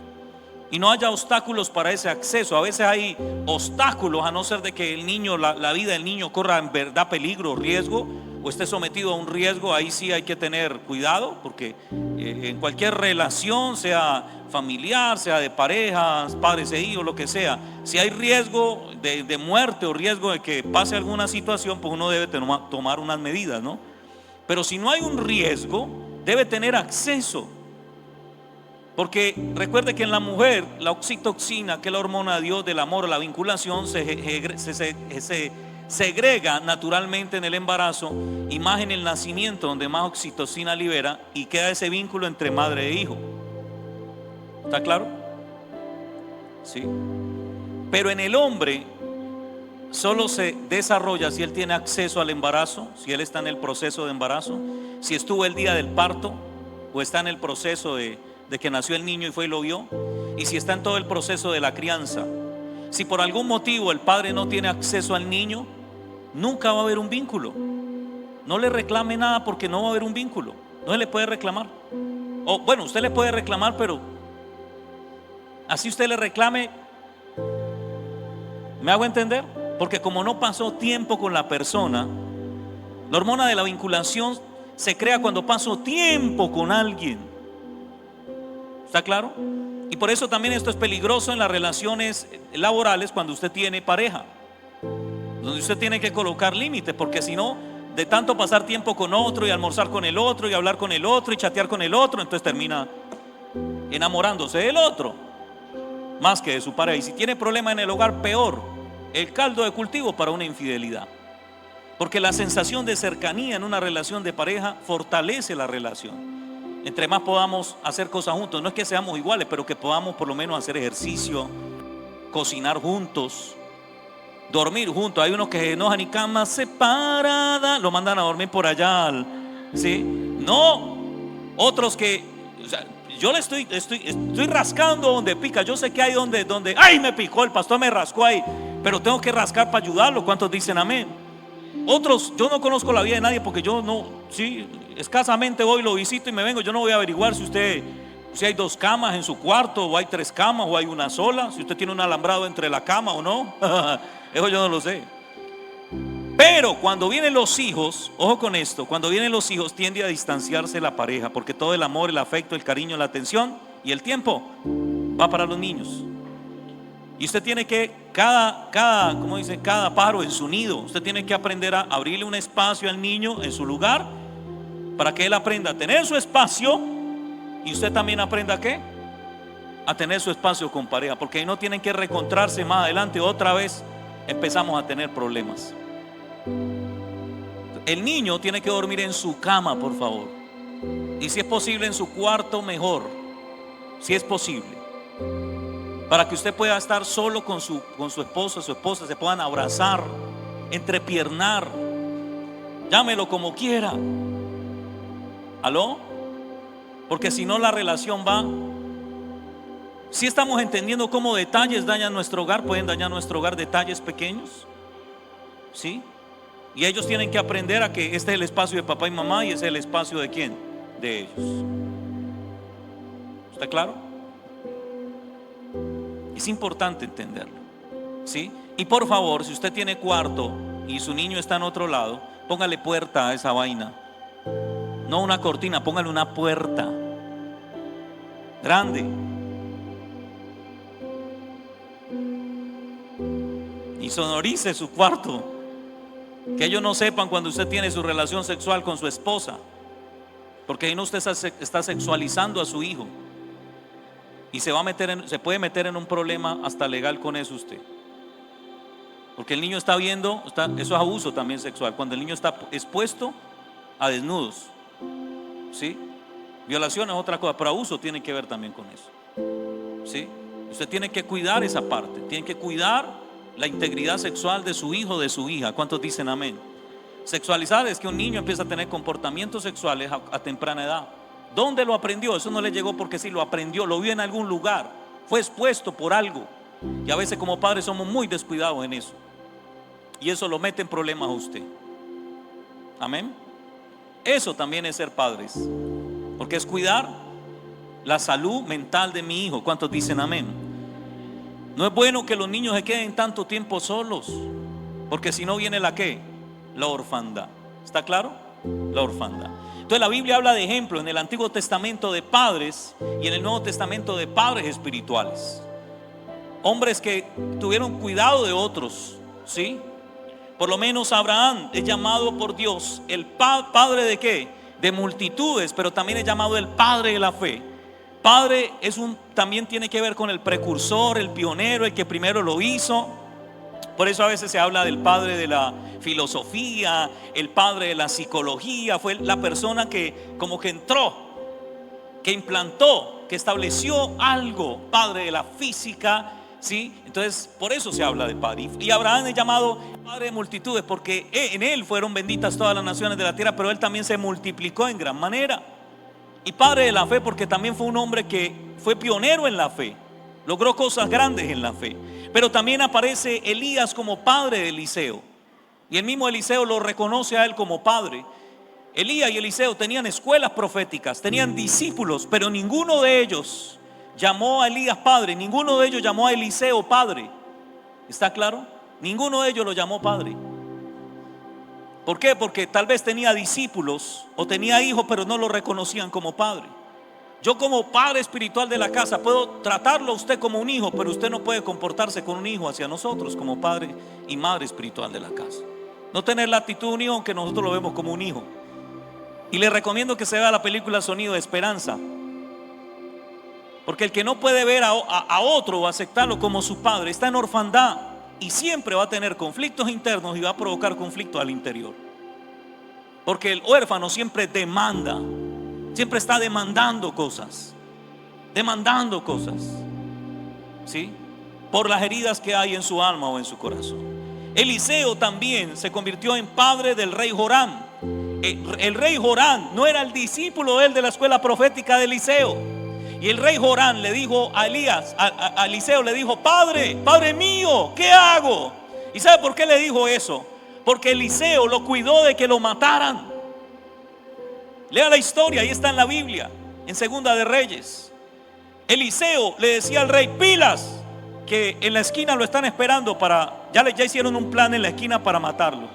y no haya obstáculos para ese acceso. A veces hay obstáculos, a no ser de que el niño, la vida del niño corra en verdad peligro, riesgo, o esté sometido a un riesgo. Ahí sí hay que tener cuidado, porque en cualquier relación, sea familiar, sea de parejas, padres e hijos, lo que sea, si hay riesgo de muerte o riesgo de que pase alguna situación, pues uno debe tomar unas medidas, ¿no? Pero si no hay un riesgo, debe tener acceso. Porque recuerde que en la mujer, la oxitocina, que es la hormona de Dios del amor o la vinculación, se segrega naturalmente en el embarazo y más en el nacimiento, donde más oxitocina libera, y queda ese vínculo entre madre e hijo. ¿Está claro? Sí. Pero en el hombre solo se desarrolla si él tiene acceso al embarazo, si él está en el proceso de embarazo, si estuvo el día del parto o está en el proceso de que nació el niño y fue y lo vio, y si está en todo el proceso de la crianza. Si por algún motivo el padre no tiene acceso al niño, nunca va a haber un vínculo. No le reclame nada, porque no va a haber un vínculo. No se le puede reclamar. O bueno, usted le puede reclamar, pero así usted le reclame, ¿me hago entender? Porque como no pasó tiempo con la persona, la hormona de la vinculación se crea cuando pasó tiempo con alguien. ¿Está claro? Y por eso también esto es peligroso en las relaciones laborales cuando usted tiene pareja. donde usted tiene que colocar límites, porque si no, de tanto pasar tiempo con otro y almorzar con el otro y hablar con el otro y chatear con el otro, entonces termina enamorándose del otro más que de su pareja. Y si tiene problema en el hogar, peor, el caldo de cultivo para una infidelidad. Porque la sensación de cercanía en una relación de pareja fortalece la relación. Entre más podamos hacer cosas juntos, no es que seamos iguales, pero que podamos por lo menos hacer ejercicio, cocinar juntos, dormir juntos. Hay unos que se enojan y cama separada, lo mandan a dormir por allá, ¿sí? No, otros que, o sea, yo le estoy rascando donde pica. Yo sé que hay donde, ay, me picó, el pastor me rascó ahí, pero tengo que rascar para ayudarlo. ¿Cuántos dicen amén? Otros, yo no conozco la vida de nadie porque yo no, sí, escasamente voy, lo visito y me vengo. Yo no voy a averiguar si hay 2 camas en su cuarto, o hay 3 camas, o hay una sola, si usted tiene un alambrado entre la cama o no. Eso yo no lo sé. Pero cuando vienen los hijos, ojo con esto, cuando vienen los hijos tiende a distanciarse la pareja, porque todo el amor, el afecto, el cariño, la atención y el tiempo va para los niños. Y usted tiene que, como dicen, cada pájaro en su nido. Usted tiene que aprender a abrirle un espacio al niño en su lugar, para que él aprenda a tener su espacio. Y usted también aprenda ¿a qué? A tener su espacio con pareja, porque ahí no tienen que reencontrarse más adelante. Otra vez empezamos a tener problemas. El niño tiene que dormir en su cama, por favor. Y si es posible en su cuarto, mejor. Si es posible, para que usted pueda estar solo con su esposo, su esposa, se puedan abrazar, entrepiernar, llámelo como quiera. ¿Aló? Porque si no, la relación va. Si estamos entendiendo cómo detalles dañan nuestro hogar, pueden dañar nuestro hogar, detalles pequeños, ¿sí? Y ellos tienen que aprender a que este es el espacio de papá y mamá, y ese es el espacio de ¿quién? De ellos. ¿Está claro? Es importante entenderlo, ¿sí? Y por favor, si usted tiene cuarto y su niño está en otro lado, póngale puerta a esa vaina. No una cortina, póngale una puerta grande. Y sonorice su cuarto. Que ellos no sepan cuando usted tiene su relación sexual con su esposa, porque ahí no usted está sexualizando a su hijo. Y se puede meter en un problema hasta legal con eso usted. Porque el niño está viendo, eso es abuso también sexual, cuando el niño está expuesto a desnudos, ¿sí? Violación es otra cosa, pero abuso tiene que ver también con eso, ¿sí? Usted tiene que cuidar esa parte, tiene que cuidar la integridad sexual de su hijo, de su hija. ¿Cuántos dicen amén? Sexualizar es que un niño empieza a tener comportamientos sexuales a temprana edad. ¿Dónde lo aprendió? Eso no le llegó porque sí, lo aprendió, lo vio en algún lugar, fue expuesto por algo. Y a veces como padres somos muy descuidados en eso, y eso lo mete en problemas a usted. Amén. Eso también es ser padres, porque es cuidar la salud mental de mi hijo. ¿Cuántos dicen amén? No es bueno que los niños se queden tanto tiempo solos, porque si no viene la ¿qué? La orfandad. ¿Está claro? La orfandad. Entonces la Biblia habla de ejemplos en el Antiguo Testamento de padres y en el Nuevo Testamento de padres espirituales. Hombres que tuvieron cuidado de otros, ¿sí? Por lo menos Abraham es llamado por Dios el padre de ¿qué? De multitudes, pero también es llamado el padre de la fe. Padre también tiene que ver con el precursor, el pionero, el que primero lo hizo. Por eso a veces se habla del padre de la filosofía, el padre de la psicología. Fue la persona que como que entró, que implantó, que estableció algo. Padre de la física, ¿sí? Entonces por eso se habla de padre. Y Abraham es llamado padre de multitudes, porque en él fueron benditas todas las naciones de la tierra, pero él también se multiplicó en gran manera. Y padre de la fe porque también fue un hombre que fue pionero en la fe, logró cosas grandes en la fe. Pero también aparece Elías como padre de Eliseo, y el mismo Eliseo lo reconoce a él como padre. Elías y Eliseo tenían escuelas proféticas, tenían discípulos, pero ninguno de ellos llamó a Elías padre, ninguno de ellos llamó a Eliseo padre. ¿Está claro? Ninguno de ellos lo llamó padre. ¿Por qué? Porque tal vez tenía discípulos o tenía hijos, pero no lo reconocían como padre. Yo como padre espiritual de la casa puedo tratarlo a usted como un hijo, pero usted no puede comportarse con un hijo hacia nosotros como padre y madre espiritual de la casa. No tener la actitud de un hijo aunque nosotros lo vemos como un hijo. Y le recomiendo que se vea la película Sonido de Esperanza, porque el que no puede ver a otro o aceptarlo como su padre está en orfandad y siempre va a tener conflictos internos y va a provocar conflictos al interior. Porque el huérfano siempre demanda, siempre está demandando cosas, ¿sí? Por las heridas que hay en su alma o en su corazón. Eliseo también se convirtió en padre del rey Joram. El rey Joram no era el discípulo de la escuela profética de Eliseo. Y el rey Joram le dijo a Eliseo le dijo: Padre mío, ¿qué hago? ¿Y sabe por qué le dijo eso? Porque Eliseo lo cuidó de que lo mataran. Lea la historia, ahí está en la Biblia, en Segunda de Reyes. Eliseo le decía al rey: pilas, que en la esquina lo están esperando ya hicieron un plan en la esquina para matarlo.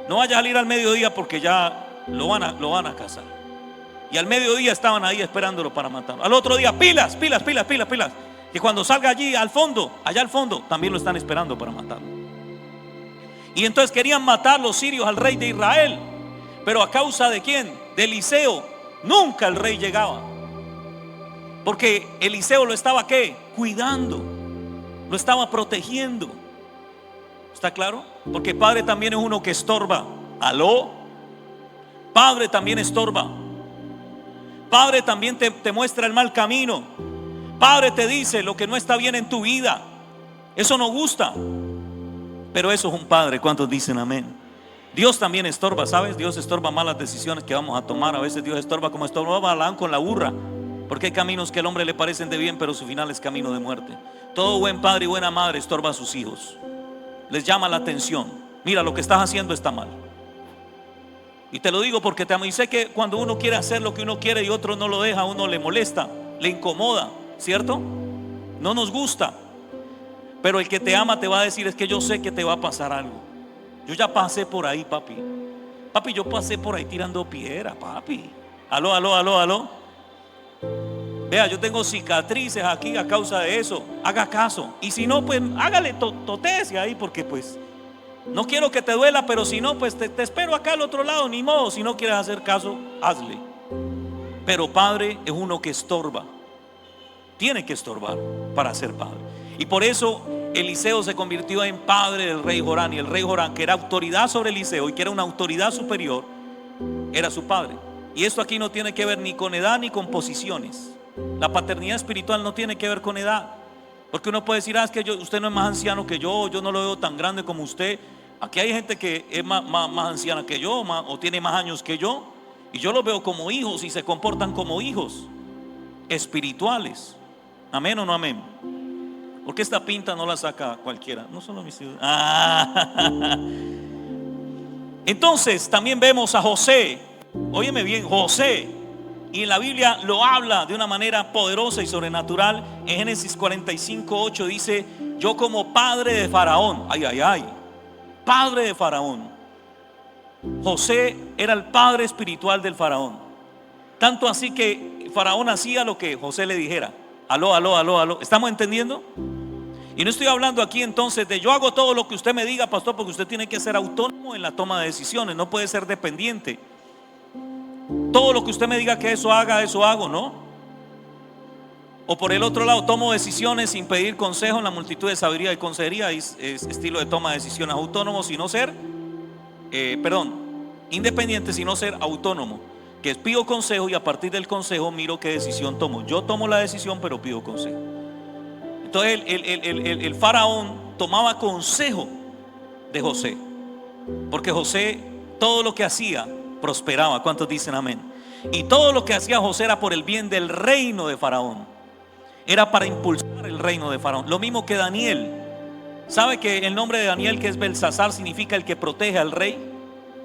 No vaya a salir al mediodía porque ya lo van a cazar. Y al mediodía estaban ahí esperándolo para matarlo. Al otro día: pilas, que cuando salga allá al fondo, también lo están esperando para matarlo. Y entonces querían matar los sirios al rey de Israel. Pero a causa de ¿quién? De Eliseo. Nunca el rey llegaba. Porque Eliseo lo estaba ¿qué? Cuidando. Lo estaba protegiendo. ¿Está claro? Porque padre también es uno que estorba. ¿Aló? Padre también estorba. Padre también te muestra el mal camino. Padre te dice lo que no está bien en tu vida. Eso no gusta. Pero eso es un padre. ¿Cuántos dicen amén? Dios también estorba, ¿sabes? Dios estorba malas decisiones que vamos a tomar. A veces Dios estorba como estorba Balaam con la burra. Porque hay caminos que al hombre le parecen de bien, pero su final es camino de muerte. Todo buen padre y buena madre estorba a sus hijos. Les llama la atención. Mira, lo que estás haciendo está mal. Y te lo digo porque te amo. Y sé que cuando uno quiere hacer lo que uno quiere y otro no lo deja, a uno le molesta, le incomoda, ¿cierto? No nos gusta. Pero el que te ama te va a decir: es que yo sé que te va a pasar algo. Yo ya pasé por ahí, papi. Papi, yo pasé por ahí tirando piedra, papi. Aló. Vea, yo tengo cicatrices aquí a causa de eso. Haga caso. Y si no, pues hágale totese ahí, porque pues no quiero que te duela, pero si no, pues te espero acá al otro lado. Ni modo, si no quieres hacer caso, hazle. Pero padre es uno que estorba. Tiene que estorbar para ser padre. Y por eso Eliseo se convirtió en padre del rey Joram. Y el rey Joram, que era autoridad sobre Eliseo y que era una autoridad superior, era su padre. Y esto aquí no tiene que ver ni con edad ni con posiciones. La paternidad espiritual no tiene que ver con edad. Porque uno puede decir: es que usted no es más anciano que yo no lo veo tan grande como usted. Aquí hay gente que es más anciana que yo, o tiene más años que yo, y yo los veo como hijos y se comportan como hijos espirituales. ¿Amén o no amén? Porque esta pinta no la saca cualquiera. No solo mis hijos. Entonces también vemos a José. Óyeme bien, José. Y en la Biblia lo habla de una manera poderosa y sobrenatural. En Génesis 45:8 dice: yo como padre de Faraón. Padre de Faraón. José era el padre espiritual del Faraón. Tanto así que Faraón hacía lo que José le dijera. Aló. ¿Estamos entendiendo? Y no estoy hablando aquí entonces de yo hago todo lo que usted me diga, pastor, porque usted tiene que ser autónomo en la toma de decisiones. No puede ser dependiente. Todo lo que usted me diga que eso haga, eso hago, ¿no? O por el otro lado, tomo decisiones sin pedir consejo en la multitud de sabiduría y consejería. Es estilo de toma de decisiones autónomo, sino ser independiente, sino ser autónomo. Que pido consejo y a partir del consejo miro qué decisión tomo. Yo tomo la decisión, pero pido consejo. Entonces el faraón tomaba consejo de José, porque José todo lo que hacía prosperaba. ¿Cuántos dicen amén? Y todo lo que hacía José era por el bien del reino de Faraón. Era para impulsar el reino de Faraón. Lo mismo que Daniel. ¿Sabe que el nombre de Daniel, que es Belsasar, significa el que protege al rey?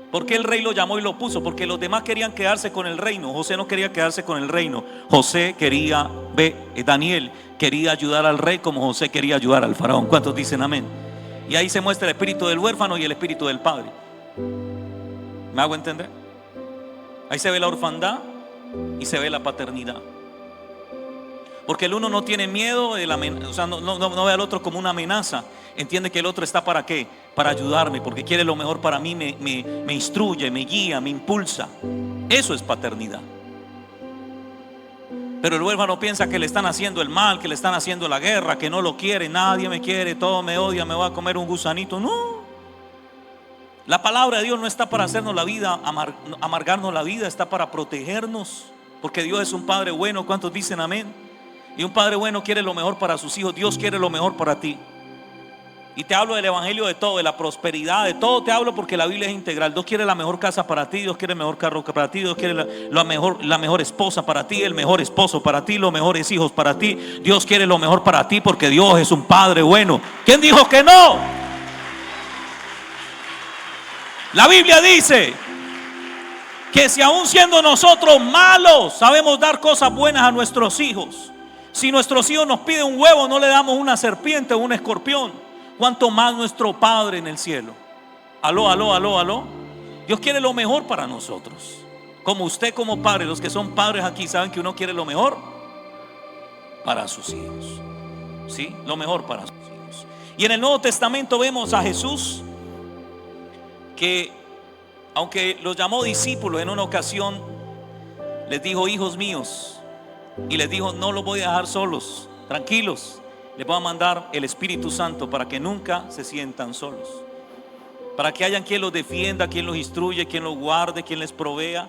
¿Por qué el rey lo llamó y lo puso? Porque los demás querían quedarse con el reino. José no quería quedarse con el reino. Daniel quería ayudar al rey como José quería ayudar al faraón. ¿Cuántos dicen amén? Y ahí se muestra el espíritu del huérfano y el espíritu del padre. ¿Me hago entender? Ahí se ve la orfandad y se ve la paternidad. Porque el uno no tiene miedo de o sea, no ve al otro como una amenaza. Entiende que el otro está para qué, para ayudarme, porque quiere lo mejor para mí, me instruye, me guía, me impulsa. Eso es paternidad. Pero el huérfano piensa que le están haciendo el mal, que le están haciendo la guerra, que no lo quiere, nadie me quiere, todo me odia, me va a comer un gusanito. No. La palabra de Dios no está para hacernos la vida, amargarnos la vida, está para protegernos. Porque Dios es un Padre bueno. ¿Cuántos dicen amén? Y un Padre bueno quiere lo mejor para sus hijos. Dios quiere lo mejor para ti. Y te hablo del evangelio de todo, de la prosperidad, de todo te hablo, porque la Biblia es integral. Dios quiere la mejor casa para ti, Dios quiere el mejor carro para ti, Dios quiere la mejor esposa para ti, el mejor esposo para ti, los mejores hijos para ti. Dios quiere lo mejor para ti, porque Dios es un Padre bueno. ¿Quién dijo que no? La Biblia dice que si aún siendo nosotros malos sabemos dar cosas buenas a nuestros hijos, si nuestros hijos nos piden un huevo no le damos una serpiente o un escorpión, ¿cuánto más nuestro Padre en el cielo? Aló, aló, aló, aló. Dios quiere lo mejor para nosotros. Como usted como padre, los que son padres aquí saben que uno quiere lo mejor para sus hijos. ¿Sí? Lo mejor para sus hijos. Y en el Nuevo Testamento vemos a Jesús que, aunque los llamó discípulos, en una ocasión les dijo: hijos míos, y les dijo: no los voy a dejar solos, tranquilos, les voy a mandar el Espíritu Santo para que nunca se sientan solos, para que haya quien los defienda, quien los instruye, quien los guarde, quien les provea.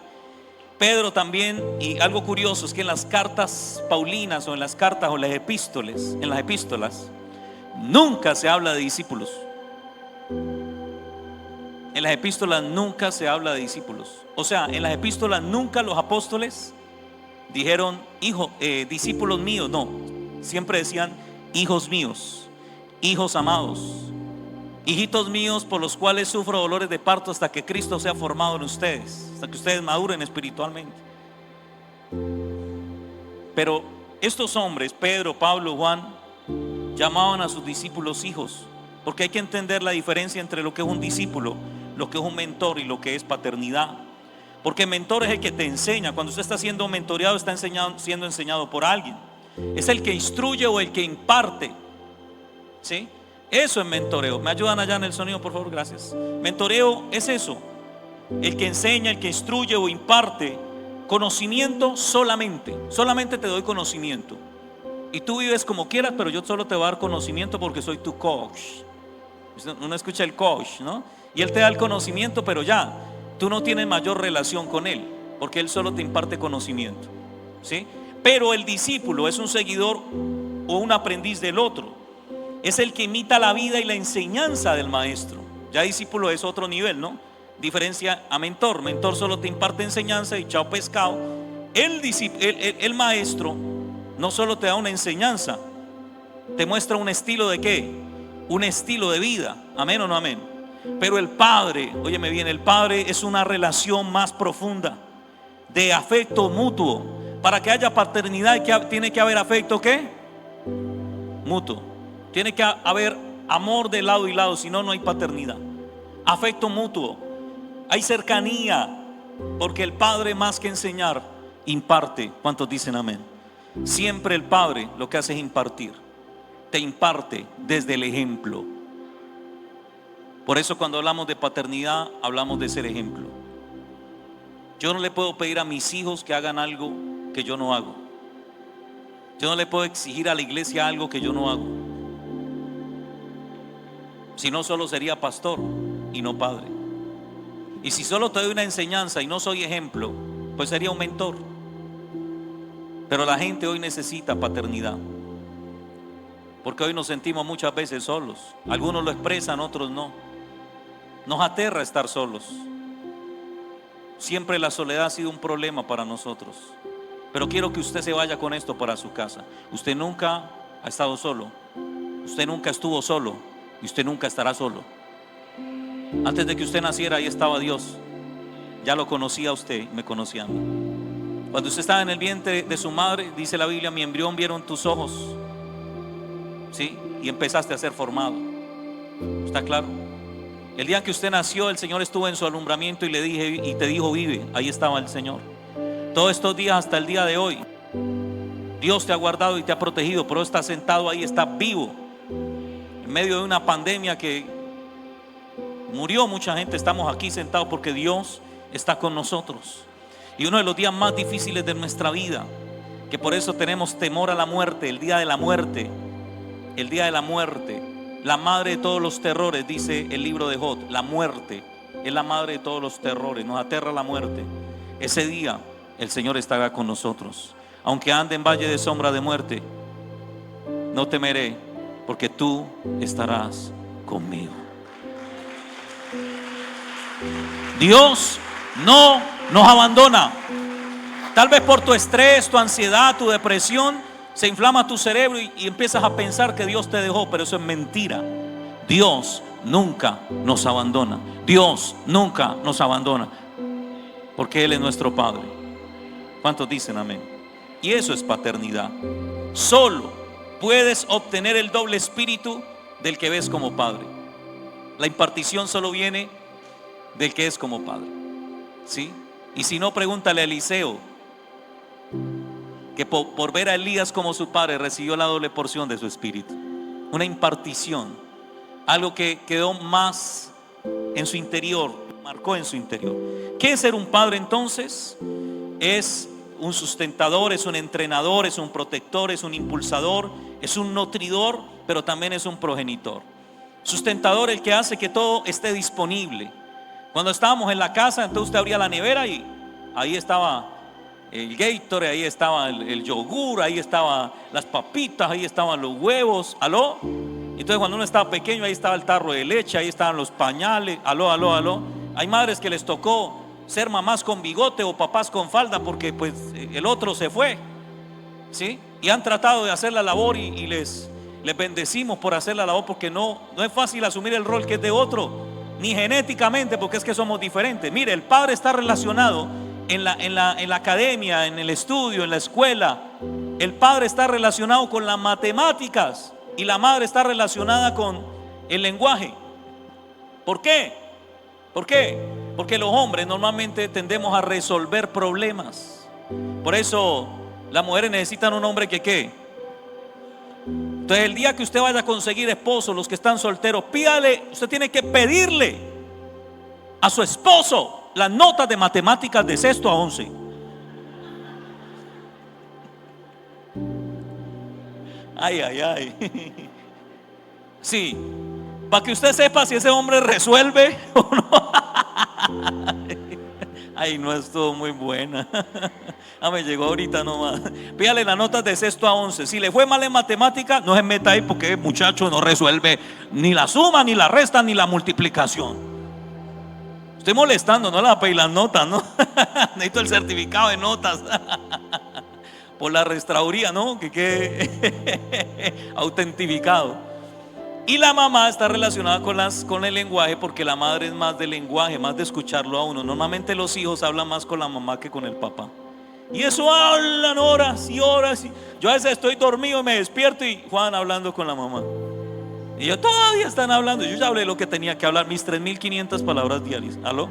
Pedro también, y algo curioso es que en las cartas paulinas o en las cartas o en las epístolas nunca se habla de discípulos. En las epístolas nunca se habla de discípulos. O sea, en las epístolas nunca los apóstoles dijeron discípulos míos. No, siempre decían hijos míos, hijos amados, hijitos míos por los cuales sufro dolores de parto hasta que Cristo sea formado en ustedes, hasta que ustedes maduren espiritualmente. Pero estos hombres, Pedro, Pablo, Juan, llamaban a sus discípulos hijos, porque hay que entender la diferencia entre lo que es un discípulo, lo que es un mentor y lo que es paternidad. Porque mentor es el que te enseña. Cuando usted está siendo mentoreado, está siendo enseñado por alguien. Es el que instruye o el que imparte. ¿Sí? Eso es mentoreo. ¿Me ayudan allá en el sonido, por favor? Gracias. Mentoreo es eso: el que enseña, el que instruye o imparte conocimiento solamente. Solamente te doy conocimiento. Y tú vives como quieras, pero yo solo te voy a dar conocimiento porque soy tu coach. Uno escucha el coach, ¿no? Y él te da el conocimiento, pero ya, tú no tienes mayor relación con él, porque él solo te imparte conocimiento. ¿Sí? Pero el discípulo es un seguidor o un aprendiz del otro. Es el que imita la vida y la enseñanza del maestro. Ya discípulo es otro nivel, ¿no? Diferencia a mentor. Mentor solo te imparte enseñanza y chao pescado. El maestro no solo te da una enseñanza, te muestra un estilo de ¿qué? Un estilo de vida. ¿Amén o no amén? Pero el Padre, óyeme bien, el Padre es una relación más profunda de afecto mutuo. Para que haya paternidad tiene que haber afecto ¿qué? Mutuo. Tiene que haber amor de lado y lado, si no, no hay paternidad. Afecto mutuo. Hay cercanía, porque el Padre, más que enseñar, imparte. ¿Cuántos dicen amén? Siempre el Padre lo que hace es impartir. Te imparte desde el ejemplo. Por eso cuando hablamos de paternidad, hablamos de ser ejemplo. Yo no le puedo pedir a mis hijos que hagan algo que yo no hago. Yo no le puedo exigir a la iglesia algo que yo no hago. Si no, solo sería pastor y no padre. Y si solo te doy una enseñanza y no soy ejemplo, pues sería un mentor. Pero la gente hoy necesita paternidad, porque hoy nos sentimos muchas veces solos. Algunos lo expresan, otros no. Nos aterra estar solos. Siempre la soledad ha sido un problema para nosotros. Pero quiero que usted se vaya con esto para su casa. Usted nunca ha estado solo. Usted nunca estuvo solo. Y usted nunca estará solo. Antes de que usted naciera, ahí estaba Dios. Ya lo conocía usted, me conocía a mí. Cuando usted estaba en el vientre de su madre, dice la Biblia: mi embrión vieron tus ojos. ¿Sí? Y empezaste a ser formado. ¿Está claro? El día que usted nació, el Señor estuvo en su alumbramiento y te dijo: vive. Ahí estaba el Señor. Todos estos días hasta el día de hoy, Dios te ha guardado y te ha protegido, pero estás sentado ahí, estás vivo. En medio de una pandemia que murió mucha gente, estamos aquí sentados porque Dios está con nosotros. Y uno de los días más difíciles de nuestra vida, que por eso tenemos temor a la muerte, el día de la muerte, el día de la muerte, la madre de todos los terrores, dice el libro de Job. La muerte es la madre de todos los terrores, nos aterra la muerte. Ese día el Señor estará con nosotros. Aunque ande en valle de sombra de muerte, no temeré, porque tú estarás conmigo. Dios no nos abandona. Tal vez por tu estrés, tu ansiedad, tu depresión, se inflama tu cerebro y empiezas a pensar que Dios te dejó, pero eso es mentira. Dios nunca nos abandona. Dios nunca nos abandona, porque Él es nuestro Padre. ¿Cuántos dicen amén? Y eso es paternidad. Solo puedes obtener el doble espíritu del que ves como padre. La impartición solo viene del que es como padre, ¿sí? Y si no, pregúntale a Eliseo, que por ver a Elías como su padre recibió la doble porción de su espíritu. Una impartición, algo que quedó más en su interior, marcó en su interior. ¿Qué es ser un padre entonces? Es un sustentador, es un entrenador, es un protector, es un impulsador, es un nutridor, pero también es un progenitor. Sustentador, el que hace que todo esté disponible. Cuando estábamos en la casa, entonces usted abría la nevera y ahí estaba el Gatorade, ahí estaba el yogur, ahí estaban las papitas, ahí estaban los huevos. ¿Aló? Entonces cuando uno estaba pequeño, ahí estaba el tarro de leche, ahí estaban los pañales. ¿Aló? Hay madres que les tocó ser mamás con bigote o papás con falda porque pues el otro se fue, ¿sí? Y han tratado de hacer la labor y les bendecimos por hacer la labor, porque no es fácil asumir el rol que es de otro, ni genéticamente, porque es que somos diferentes. Mire, el padre está relacionado en la academia, en el estudio, en la escuela. El padre está relacionado con las matemáticas y la madre está relacionada con el lenguaje. ¿Por qué? Porque los hombres normalmente tendemos a resolver problemas. Por eso las mujeres necesitan un hombre que ¿qué? Entonces el día que usted vaya a conseguir esposo, los que están solteros, pídale, usted tiene que pedirle a su esposo las notas de matemáticas de 6º a 11. Ay. Sí, para que usted sepa si ese hombre resuelve o no. Ay, no estuvo muy buena. Me llegó ahorita nomás. Pídale las notas de 6º a 11. Si le fue mal en matemática, no se meta ahí, porque el muchacho no resuelve ni la suma, ni la resta, ni la multiplicación. Estoy molestando, no le va a pedir las notas, ¿no? Necesito el certificado de notas por la registraduría, ¿no? Que quede autentificado. Y la mamá está relacionada con el lenguaje, porque la madre es más de lenguaje, más de escucarlo a uno. Normalmente los hijos hablan más con la mamá que con el papá. Y eso hablan horas y horas. Yo a veces estoy dormido y me despierto y Juan hablando con la mamá. Y yo todavía están hablando. Yo ya hablé lo que tenía que hablar, mis 3.500 palabras diarias. ¿Aló?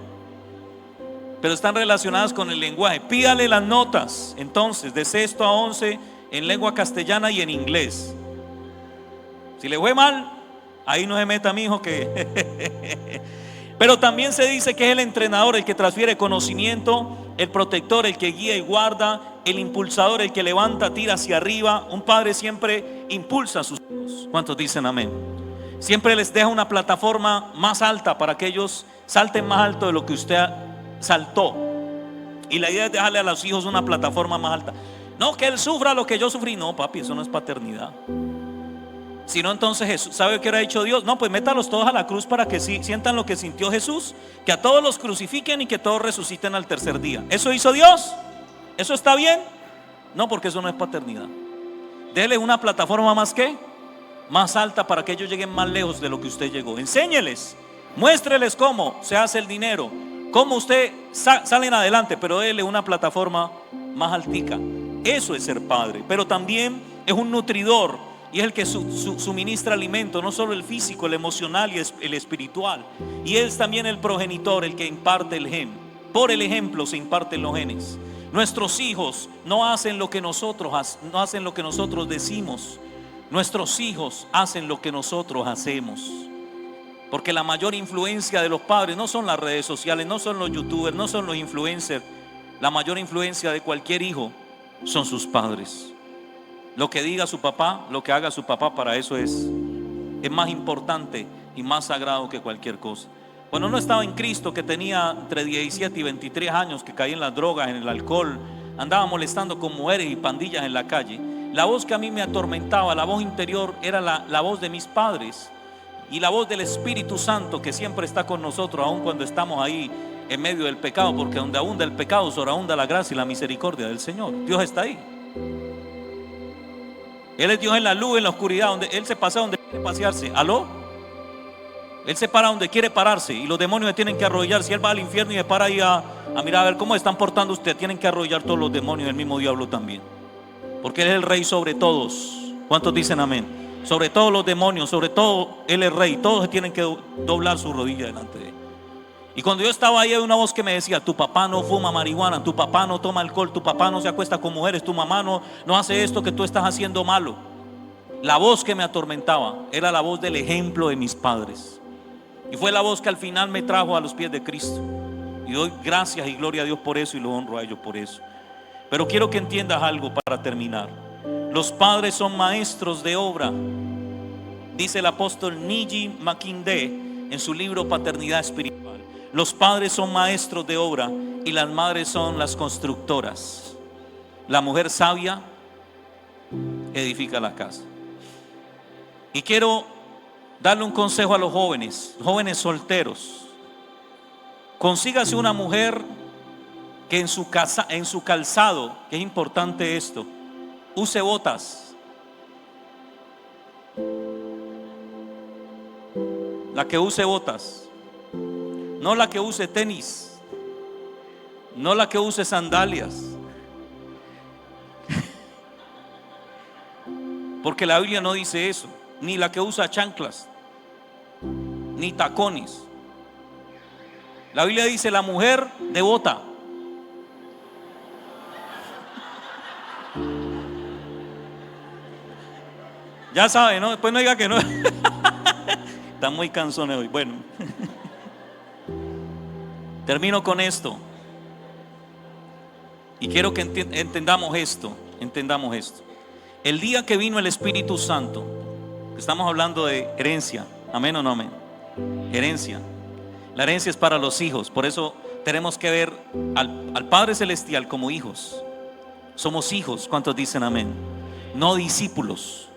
Pero están relacionadas con el lenguaje. Pídale las notas entonces de 6º a 11 en lengua castellana y en inglés. Si le fue mal, ahí no se meta, mi hijo, que pero también se dice que es el entrenador, el que transfiere conocimiento, el protector, el que guía y guarda, el impulsador, el que levanta, tira hacia arriba. Un padre siempre impulsa a sus hijos. ¿Cuántos dicen amén? Siempre les deja una plataforma más alta para que ellos salten más alto de lo que usted saltó. Y la idea es dejarle a los hijos una plataforma más alta. No que él sufra lo que yo sufrí. No, papi, eso no es paternidad. Si no, entonces Jesús, ¿sabe qué hubiera dicho Dios? No, pues métalos todos a la cruz para que sientan lo que sintió Jesús, que a todos los crucifiquen y que todos resuciten al tercer día. ¿Eso hizo Dios? ¿Eso está bien? No, porque eso no es paternidad. Dele una plataforma más alta para que ellos lleguen más lejos de lo que usted llegó. Enséñeles, muéstreles cómo se hace el dinero, cómo usted salen adelante, pero dele una plataforma más altica. Eso es ser padre. Pero también es un nutridor, y es el que suministra alimento, no solo el físico, el emocional y el espiritual. Y es también el progenitor, el que imparte el gen. Por el ejemplo se imparten los genes. Nuestros hijos no hacen lo que nosotros decimos. Nuestros hijos hacen lo que nosotros hacemos. Porque la mayor influencia de los padres no son las redes sociales, no son los youtubers, no son los influencers. La mayor influencia de cualquier hijo son sus padres. Lo que diga su papá, lo que haga su papá, para eso es más importante y más sagrado que cualquier cosa. Cuando no estaba en Cristo, que tenía entre 17 y 23 años, que caí en las drogas, en el alcohol, andaba molestando con mujeres y pandillas en la calle, la voz que a mí me atormentaba, la voz interior, era la voz de mis padres y la voz del Espíritu Santo, que siempre está con nosotros, aun cuando estamos ahí en medio del pecado, porque donde abunda el pecado, sobreabunda la gracia y la misericordia del Señor. Dios está ahí. Él es Dios en la luz, en la oscuridad, donde Él se pasea donde quiere pasearse. ¿Aló? Él se para donde quiere pararse y los demonios le tienen que arrodillar. Si Él va al infierno y se para ahí a mirar a ver cómo están portando ustedes, tienen que arrodillar todos los demonios, el mismo diablo también, porque Él es el rey sobre todos. ¿Cuántos dicen amén? Sobre todos los demonios, sobre todo Él es rey. Todos tienen que doblar su rodilla delante de Él. Y cuando yo estaba ahí, había una voz que me decía: tu papá no fuma marihuana, tu papá no toma alcohol, tu papá no se acuesta con mujeres, tu mamá no hace esto que tú estás haciendo malo. La voz que me atormentaba era la voz del ejemplo de mis padres. Y fue la voz que al final me trajo a los pies de Cristo. Y doy gracias y gloria a Dios por eso, y lo honro a ellos por eso. Pero quiero que entiendas algo para terminar. Los padres son maestros de obra. Dice el apóstol Niji Makinde en su libro Paternidad Espiritual. Los padres son maestros de obra y las madres son las constructoras. La mujer sabia edifica la casa. Y quiero darle un consejo a los jóvenes solteros. Consígase una mujer que en su calzado, que es importante esto, use botas. La que use botas, no la que use tenis, no la que use sandalias, porque la Biblia no dice eso. Ni la que usa chanclas, ni tacones. La Biblia dice la mujer de bota. Ya sabe, ¿no? Después no diga que no. Están muy cansones hoy. Bueno, termino con esto. Y quiero que entendamos esto. El día que vino el Espíritu Santo, estamos hablando de herencia. ¿Amén o no amén? Herencia. La herencia es para los hijos. Por eso tenemos que ver al Padre Celestial como hijos. Somos hijos. ¿Cuántos dicen amén? No discípulos.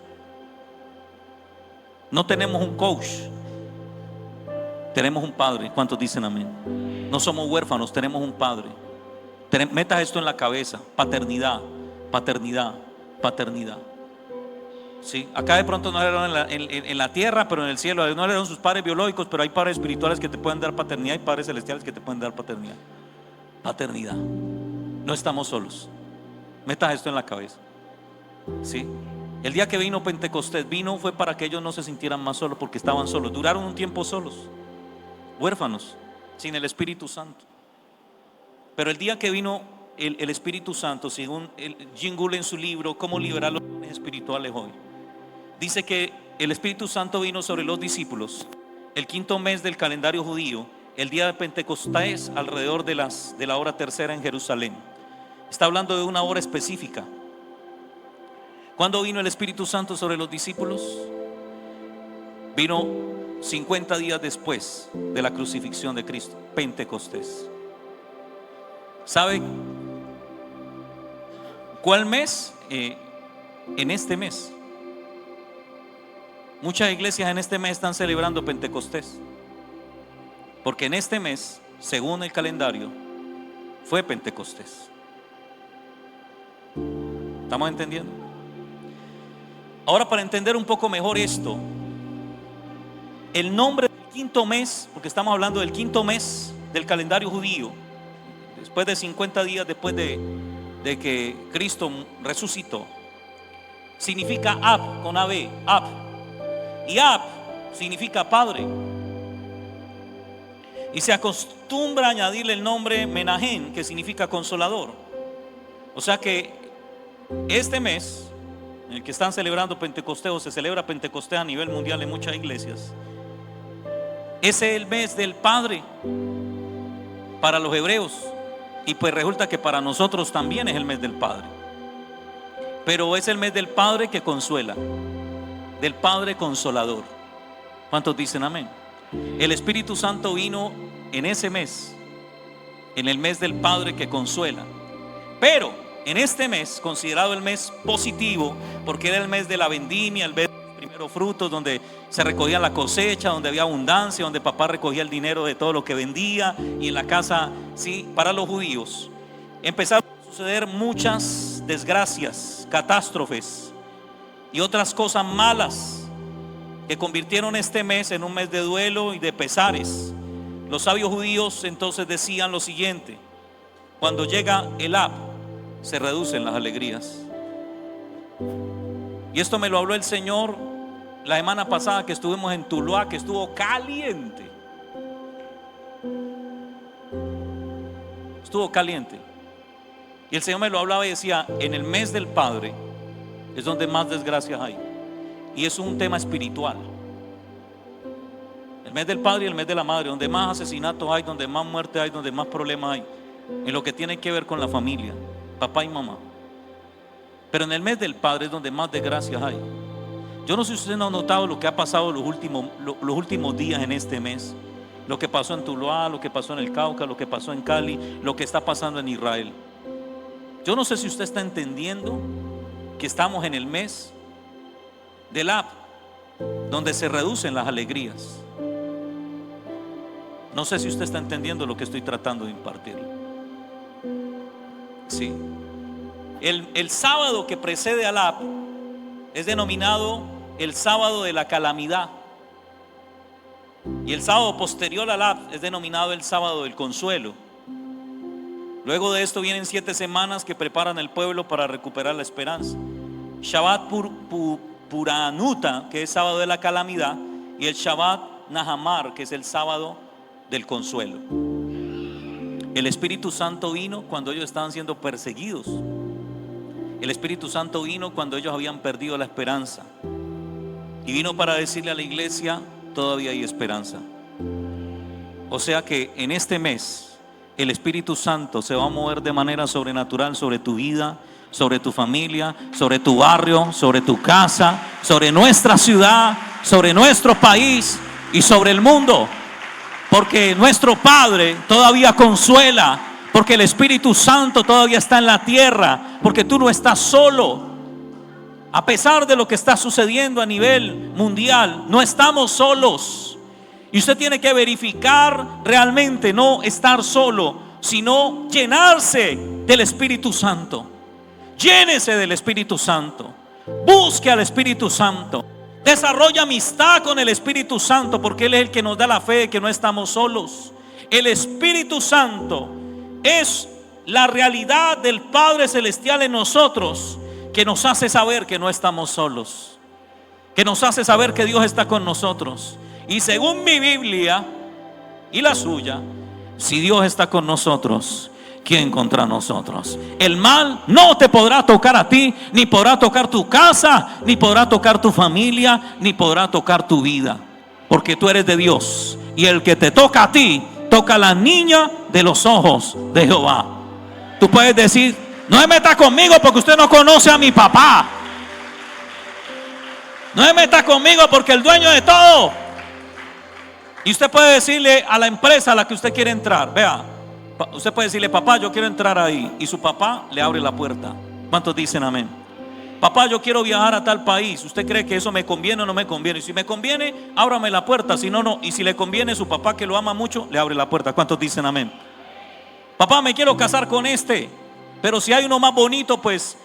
No tenemos un coach, tenemos un padre. ¿Cuántos dicen amén? No somos huérfanos, tenemos un padre. Metas esto en la cabeza: paternidad, paternidad, paternidad. ¿Sí? Acá de pronto no eran en la tierra, pero en el cielo no eran sus padres biológicos, pero hay padres espirituales que te pueden dar paternidad y padres celestiales que te pueden dar paternidad. Paternidad. No estamos solos. Metas esto en la cabeza. ¿Sí? El día que vino Pentecostés, fue para que ellos no se sintieran más solos, porque estaban solos. Duraron un tiempo solos, huérfanos, sin el Espíritu Santo. Pero el día que vino el Espíritu Santo, según Jim Gould en su libro Cómo liberar los dones espirituales hoy, dice que el Espíritu Santo vino sobre los discípulos el quinto mes del calendario judío, el día de Pentecostés, alrededor de la hora tercera en Jerusalén. Está hablando de una hora específica. ¿Cuándo vino el Espíritu Santo sobre los discípulos? Vino 50 días después de la crucifixión de Cristo, Pentecostés. ¿Sabe cuál mes? En este mes. Muchas iglesias en este mes están celebrando Pentecostés, porque en este mes, según el calendario, fue Pentecostés. ¿Estamos entendiendo? Ahora, para entender un poco mejor esto, el nombre del quinto mes, porque estamos hablando del quinto mes del calendario judío, después de 50 días después de que Cristo resucitó, significa Ab, con AB, Ab. Y Ab significa padre. Y se acostumbra a añadirle el nombre Menahem, que significa consolador. O sea que este mes en el que están celebrando Pentecostés, o se celebra Pentecostés a nivel mundial en muchas iglesias, ese es el mes del Padre para los hebreos, y pues resulta que para nosotros también es el mes del Padre, pero es el mes del Padre que consuela, del Padre consolador. ¿Cuántos dicen amén? El Espíritu Santo vino en ese mes, en el mes del Padre que consuela. Pero en este mes, considerado el mes positivo, porque era el mes de la vendimia, el mes de los primeros frutos, donde se recogía la cosecha, donde había abundancia, donde papá recogía el dinero de todo lo que vendía, y en la casa, sí, para los judíos empezaron a suceder muchas desgracias, catástrofes y otras cosas malas que convirtieron este mes en un mes de duelo y de pesares. Los sabios judíos entonces decían lo siguiente: cuando llega el Ab, se reducen las alegrías. Y esto me lo habló el Señor la semana pasada que estuvimos en Tuluá, que estuvo caliente. Estuvo caliente. Y el Señor me lo hablaba y decía: en el mes del Padre es donde más desgracias hay. Y es un tema espiritual. El mes del Padre y el mes de la Madre, donde más asesinatos hay, donde más muerte hay, donde más problemas hay, en lo que tiene que ver con la familia, papá y mamá. Pero en el mes del Padre es donde más desgracias hay. Yo no sé si ustedes no han notado lo que ha pasado los últimos días en este mes. Lo que pasó en Tuluá, lo que pasó en el Cauca, lo que pasó en Cali, lo que está pasando en Israel. Yo no sé si usted está entendiendo que estamos en el mes del Ab, donde se reducen las alegrías. No sé si usted está entendiendo lo que estoy tratando de impartir. Sí. El sábado que precede al Ab es denominado el sábado de la calamidad, y el sábado posterior al Ab es denominado el sábado del consuelo. Luego de esto vienen 7 semanas que preparan el pueblo para recuperar la esperanza. Shabbat Puranuta, que es sábado de la calamidad, y el Shabbat Nahamar, que es el sábado del consuelo. El Espíritu Santo vino cuando ellos estaban siendo perseguidos. El Espíritu Santo vino cuando ellos habían perdido la esperanza, y vino para decirle a la iglesia: todavía hay esperanza. O sea que en este mes el Espíritu Santo se va a mover de manera sobrenatural sobre tu vida, sobre tu familia, sobre tu barrio, sobre tu casa, sobre nuestra ciudad, sobre nuestro país y sobre el mundo. Porque nuestro Padre todavía consuela, porque el Espíritu Santo todavía está en la tierra, porque tú no estás solo. A pesar de lo que está sucediendo a nivel mundial, no estamos solos. Y usted tiene que verificar realmente no estar solo, sino llenarse del Espíritu Santo. Llénese del Espíritu Santo. Busque al Espíritu Santo. Desarrolla amistad con el Espíritu Santo, porque Él es el que nos da la fe de que no estamos solos. El Espíritu Santo es la realidad del Padre Celestial en nosotros, que nos hace saber que no estamos solos, que nos hace saber que Dios está con nosotros. Y según mi Biblia y la suya, si Dios está con nosotros, ¿quién contra nosotros? El mal no te podrá tocar a ti, ni podrá tocar tu casa, ni podrá tocar tu familia, ni podrá tocar tu vida, porque tú eres de Dios, y el que te toca a ti, toca a la niña de los ojos de Jehová. Tú puedes decir: no se meta conmigo porque usted no conoce a mi papá. No se meta conmigo porque el dueño de todo. Y usted puede decirle a la empresa a la que usted quiere entrar: vea, usted puede decirle: papá, yo quiero entrar ahí. Y su papá le abre la puerta. ¿Cuántos dicen amén? Papá, yo quiero viajar a tal país. ¿Usted cree que eso me conviene o no me conviene? Y si me conviene, ábrame la puerta. Si no, no. Y si le conviene, su papá, que lo ama mucho, le abre la puerta. ¿Cuántos dicen amén? Papá, me quiero casar con este, pero si hay uno más bonito, pues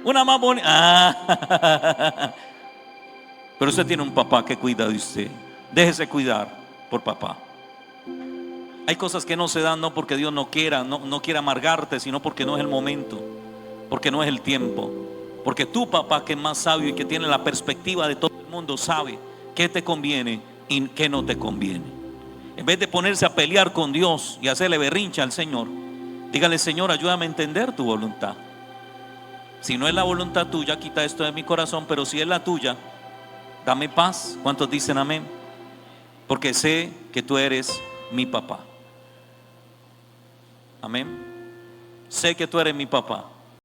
una más bonita. Pero usted tiene un papá que cuida de usted. Déjese cuidar por papá. Hay cosas que no se dan no porque Dios no quiera, no quiera amargarte, sino porque no es el momento, porque no es el tiempo. Porque tu papá, que es más sabio y que tiene la perspectiva de todo el mundo, sabe qué te conviene y qué no te conviene. En vez de ponerse a pelear con Dios y hacerle berrinche al Señor, Dígale: Señor, ayúdame a entender tu voluntad. Si no es la voluntad tuya, quita esto de mi corazón, pero si es la tuya, dame paz. ¿Cuántos dicen amén? Porque sé que tú eres mi papá. Amén. Sé que tú eres mi papá.